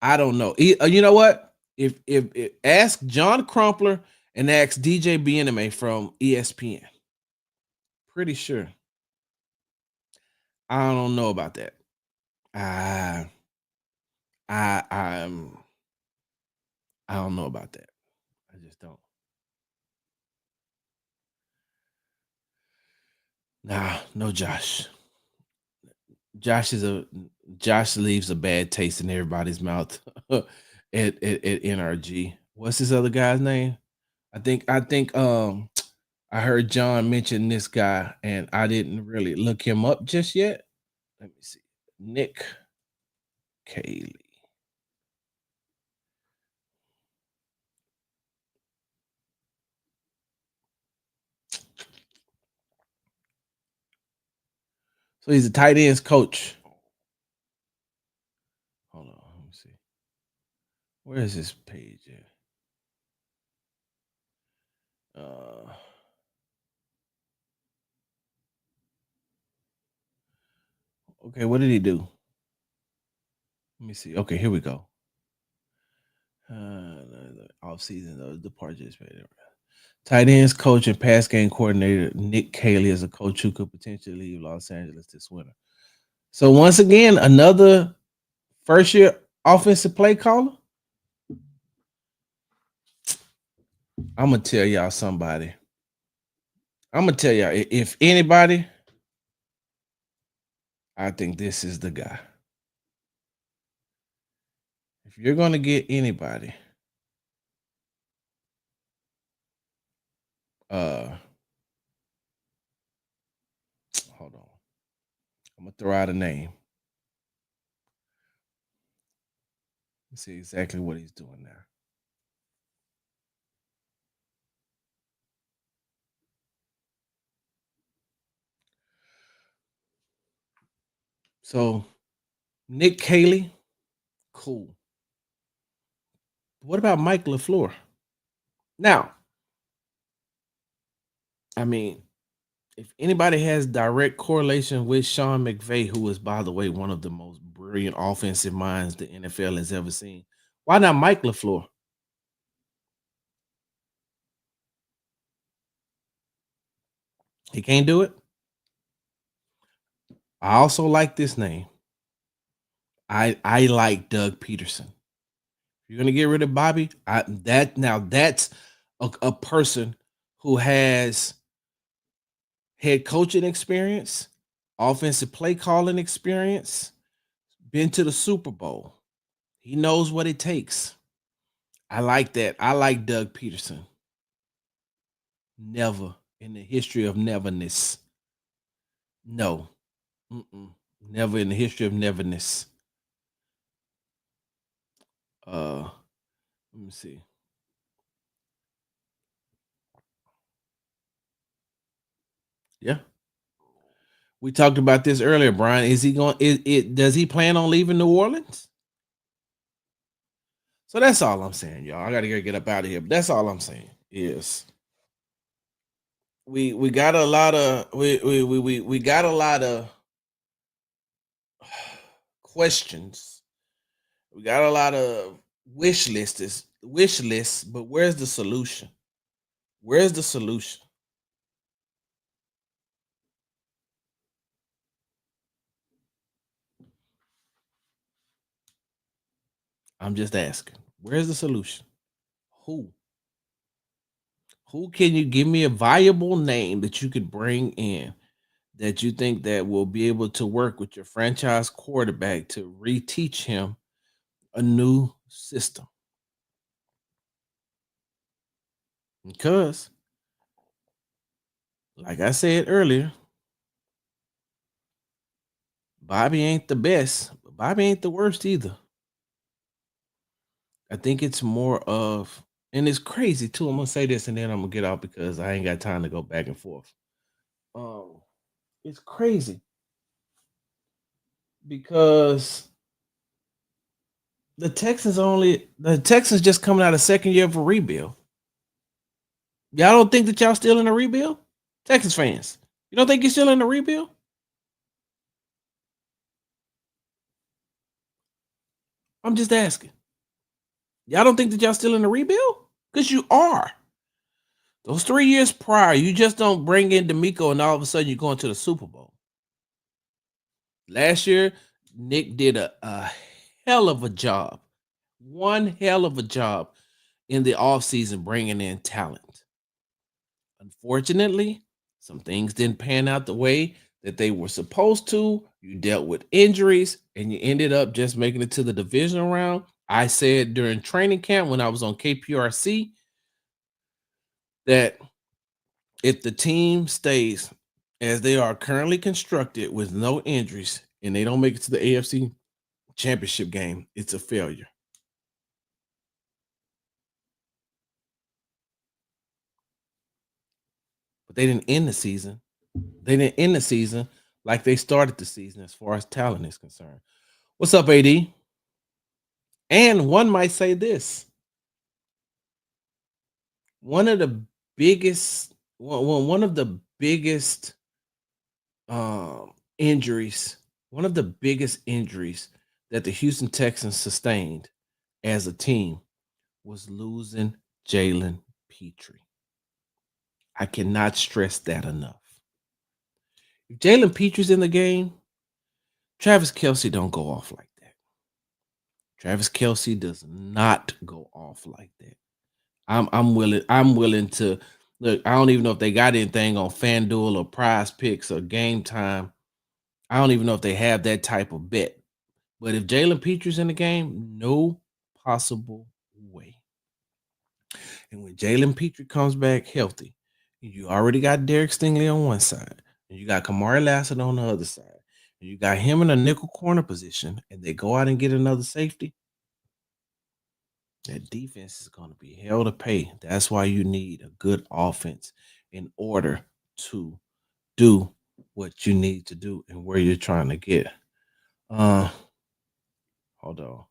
I don't know. You know what? If ask John Crumpler and ask DJ BNMA from ESPN. Pretty sure. I don't know about that. I I I'm I don't know about that. I just don't. Nah, no Josh. Josh is a Josh leaves a bad taste in everybody's mouth at NRG. What's this other guy's name? I think I heard John mention this guy and I didn't really look him up just yet. Let me see. Nick Cayley. So he's a tight ends coach. Hold on, let me see. Where is this page at? Okay, what did he do? Let me see. Okay, here we go. Off season those departures. Tight ends coach and pass game coordinator Nick Cayley is a coach who could potentially leave Los Angeles this winter. So once again, another first year offensive play caller. I'm gonna tell y'all somebody. I'm gonna tell y'all if anybody, I think this is the guy. If you're gonna get anybody, uh, hold on. I'm gonna throw out a name. Let's see exactly what he's doing now. So Nick Cayley, cool. What about Mike LaFleur? Now, I mean, if anybody has direct correlation with Sean McVay, who is, by the way, one of the most brilliant offensive minds the NFL has ever seen, why not Mike LaFleur? He can't do it. I also like this name. I like Doug Peterson. If you're gonna get rid of Bobby, that's a person who has head coaching experience, offensive play calling experience, been to the Super Bowl. He knows what it takes. I like that. I like Doug Peterson. Never in the history of neverness. No. Mm-mm. Never in the history of neverness. Let me see. Yeah. We talked about this earlier, Brian. Is he going does he plan on leaving New Orleans? So that's all I'm saying, y'all. I gotta get up out of here. But that's all I'm saying is we got a lot of we got a lot of questions. We got a lot of wish lists, but where's the solution? Where's the solution? I'm just asking. Where's the solution? Who? Who can you give me a viable name that you could bring in that you think that will be able to work with your franchise quarterback to reteach him a new system? Because, like I said earlier, Bobby ain't the best, but Bobby ain't the worst either. I think it's more of, and it's crazy too. I'm gonna say this and then I'm gonna get out because I ain't got time to go back and forth. Um, It's crazy because the Texans just coming out of second year of a rebuild. Y'all don't think that y'all still in a rebuild? Texas fans, you don't think you're still in a rebuild? I'm just asking. Y'all don't think that y'all still in a rebuild? Because you are. Those 3 years prior, you just don't bring in D'Amico and all of a sudden you're going to the Super Bowl. Last year, Nick did a hell of a job, one hell of a job in the offseason bringing in talent. Unfortunately, some things didn't pan out the way that they were supposed to. You dealt with injuries and you ended up just making it to the divisional round. I said during training camp when I was on KPRC that if the team stays as they are currently constructed with no injuries and they don't make it to the AFC championship game, it's a failure. But they didn't end the season. They didn't end the season like they started the season as far as talent is concerned. What's up, AD? And one might say this: one of the biggest, one of the biggest injuries, one of the biggest injuries that the Houston Texans sustained as a team was losing Jalen Petrie. I cannot stress that enough. If Jalen Petrie's in the game, Travis Kelce don't go off like that. Travis Kelce does not go off like that. I'm willing to look. I don't even know if they got anything on FanDuel or Prize Picks or Game Time. I don't even know if they have that type of bet. But if Jalen Petrie's in the game, no possible way. And when Jalen Petrie comes back healthy, you already got Derek Stingley on one side, and you got Kamari Lassiter on the other side, and you got him in a nickel corner position, and they go out and get another safety. That defense is going to be hell to pay. That's why you need a good offense in order to do what you need to do and where you're trying to get. Hold on.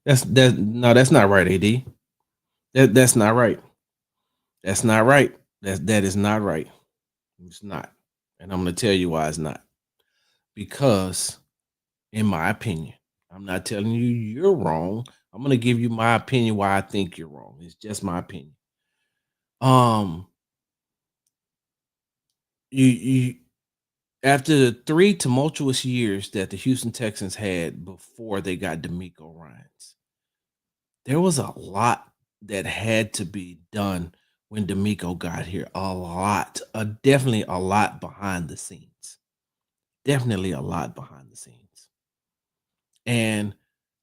That's not right, AD. That's not right. That's not right. That is not right. It's not. And I'm gonna tell you why it's not. Because, in my opinion, I'm not telling you you're wrong. I'm gonna give you my opinion why I think you're wrong. It's just my opinion. Um, you after the 3 tumultuous years that the Houston Texans had before they got D'Amico Ryans, there was a lot that had to be done when D'Amico got here. A lot, definitely a lot behind the scenes. Definitely a lot behind the scenes. And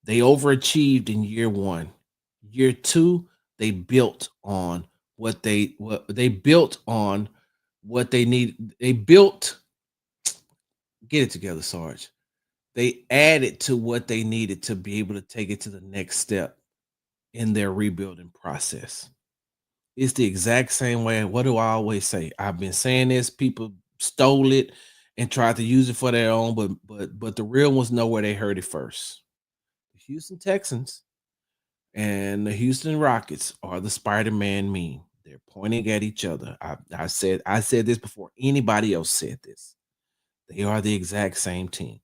they overachieved in year one. Year two, they built on what they built on what they need. They built, get it together, Sarge. They added to what they needed to be able to take it to the next step in their rebuilding process. It's the exact same way. What do I always say? I've been saying this. People stole it and tried to use it for their own, but the real ones know where they heard it first. The Houston Texans and the Houston Rockets are the Spider-Man meme. They're pointing at each other. I said this before anybody else said this. They are the exact same team.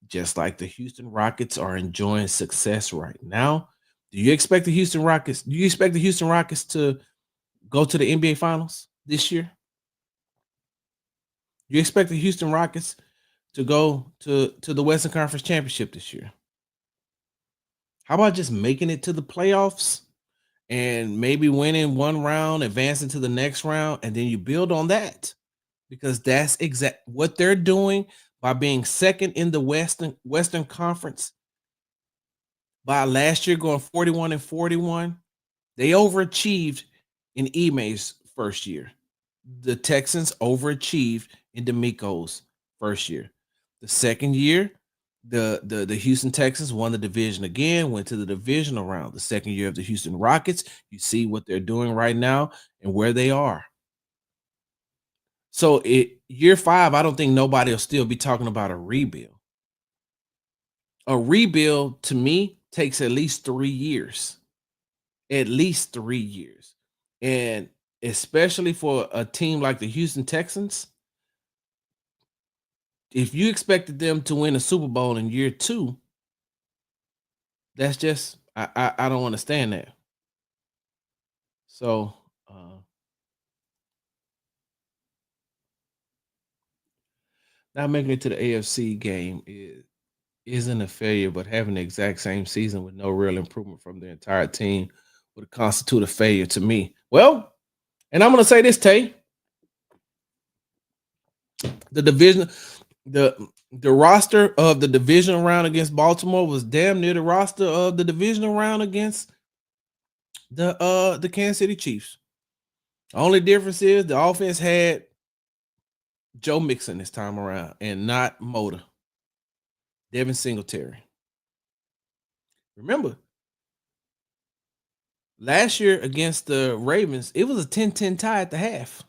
Just like the Houston Rockets are enjoying success right now. Do you expect the Houston Rockets? Do you expect the Houston Rockets to go to the NBA Finals this year? You expect the Houston Rockets to go to the Western Conference Championship this year? How about just making it to the playoffs and maybe winning one round, advancing to the next round, and then you build on that? Because that's exact what they're doing by being second in the Western Conference. By last year going 41-41, they overachieved in Ime's first year. The Texans overachieved in D'Amico's first year. The second year, The Houston Texans won the division again, went to the divisional round. The second year of the Houston Rockets, you see what they're doing right now and where they are. So year 5, I don't think nobody will still be talking about a rebuild. A rebuild to me takes at least 3 years. At least 3 years. And especially for a team like the Houston Texans, if you expected them to win a Super Bowl in year 2, that's just I don't understand that. So not making it to the AFC game isn't a failure, but having the exact same season with no real improvement from the entire team would constitute a failure to me. Well, and I'm going to say this, Tay, the division, the the roster of the division round against Baltimore was damn near the roster of the divisional round against the Kansas City Chiefs. The only difference is the offense had Joe Mixon this time around and not Motor, Devin Singletary. Remember, last year against the Ravens, it was a 10-10 tie at the half.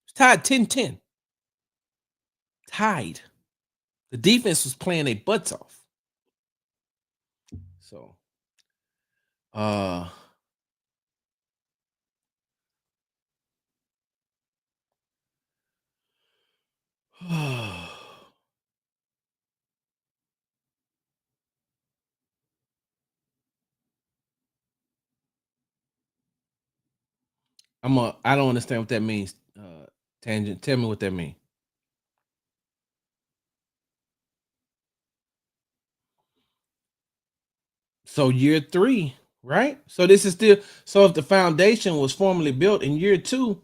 It's tied 10-10. Tied. The defense was playing their butts off. So, I don't understand what that means. Tangent. Tell me what that means. So year 3, right? So this is still so if the foundation was formally built in year 2,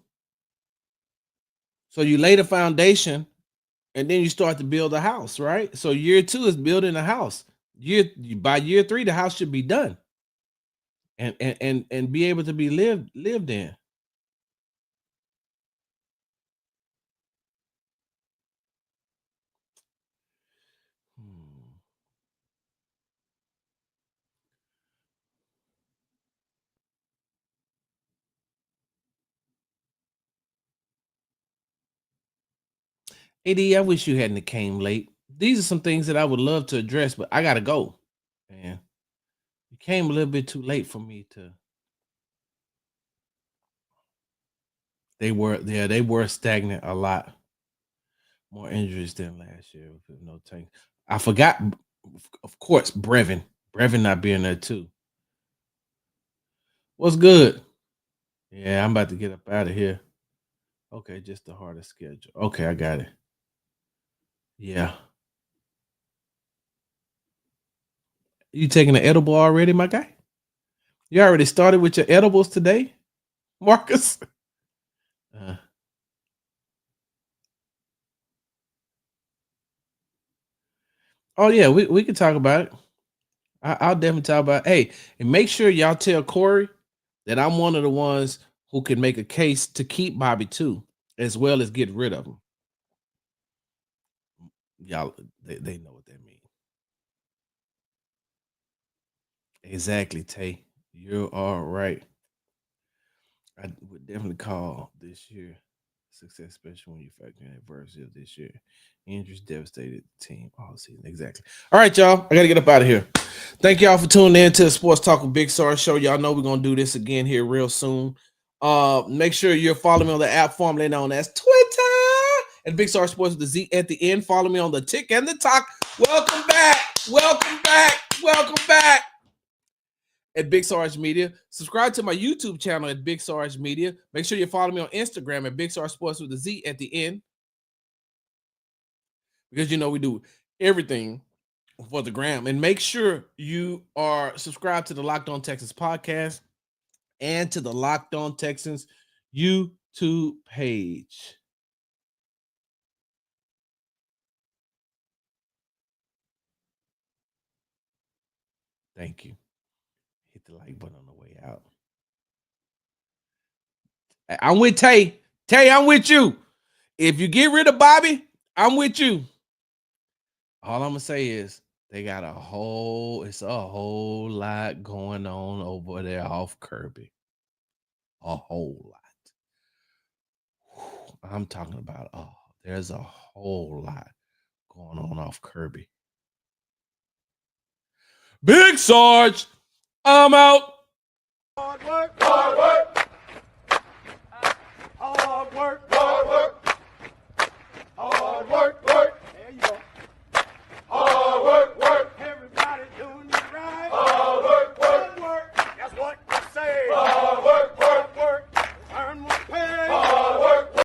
so you lay the foundation and then you start to build a house, right? So year 2 is building a house. By year 3, the house should be done and be able to be lived in. Hmm. AD, I wish you hadn't came late. These are some things that I would love to address, but I gotta go. Man, you came a little bit too late for me to. They were stagnant a lot. More injuries than last year with no tank. I forgot, of course, Brevin. Brevin not being there too. What's good? Yeah, I'm about to get up out of here. Okay, just the hardest schedule. Okay, I got it. Yeah. You taking an edible already, my guy? You already started with your edibles today, Marcus? Uh, oh yeah, we can talk about it. I'll definitely talk about it. Hey, and make sure y'all tell Corey that I'm one of the ones who can make a case to keep Bobby too, as well as get rid of him. Y'all, they know what that means. Exactly, Tay. You are right. I would definitely call this year success, especially when you factor in adversity of this year. Injuries devastated the team all season. Exactly. All right, y'all. I gotta get up out of here. Thank y'all for tuning in to the Sports Talk with Big Star show. Y'all know we're gonna do this again here real soon. Make sure you're following me on the app formerly known as Twitter and Big Star Sports with the Z at the end. Follow me on the Tick and the Talk. Welcome back. Welcome back. Welcome back. At Big Sarge Media. Subscribe to my YouTube channel at Big Sarge Media. Make sure you follow me on Instagram at Big Sarge Sports with a Z at the end. Because you know we do everything for the gram. And make sure you are subscribed to the Locked On Texans podcast and to the Locked On Texans YouTube page. Thank you. Hit the like button on the way out. I'm with Tay. Tay, I'm with you. If you get rid of Bobby, I'm with you. All I'm gonna say is they got it's a whole lot going on over there off Kirby. A whole lot. I'm talking about there's a whole lot going on off Kirby. Big Sarge, I'm out. Hard work, hard work, hard work.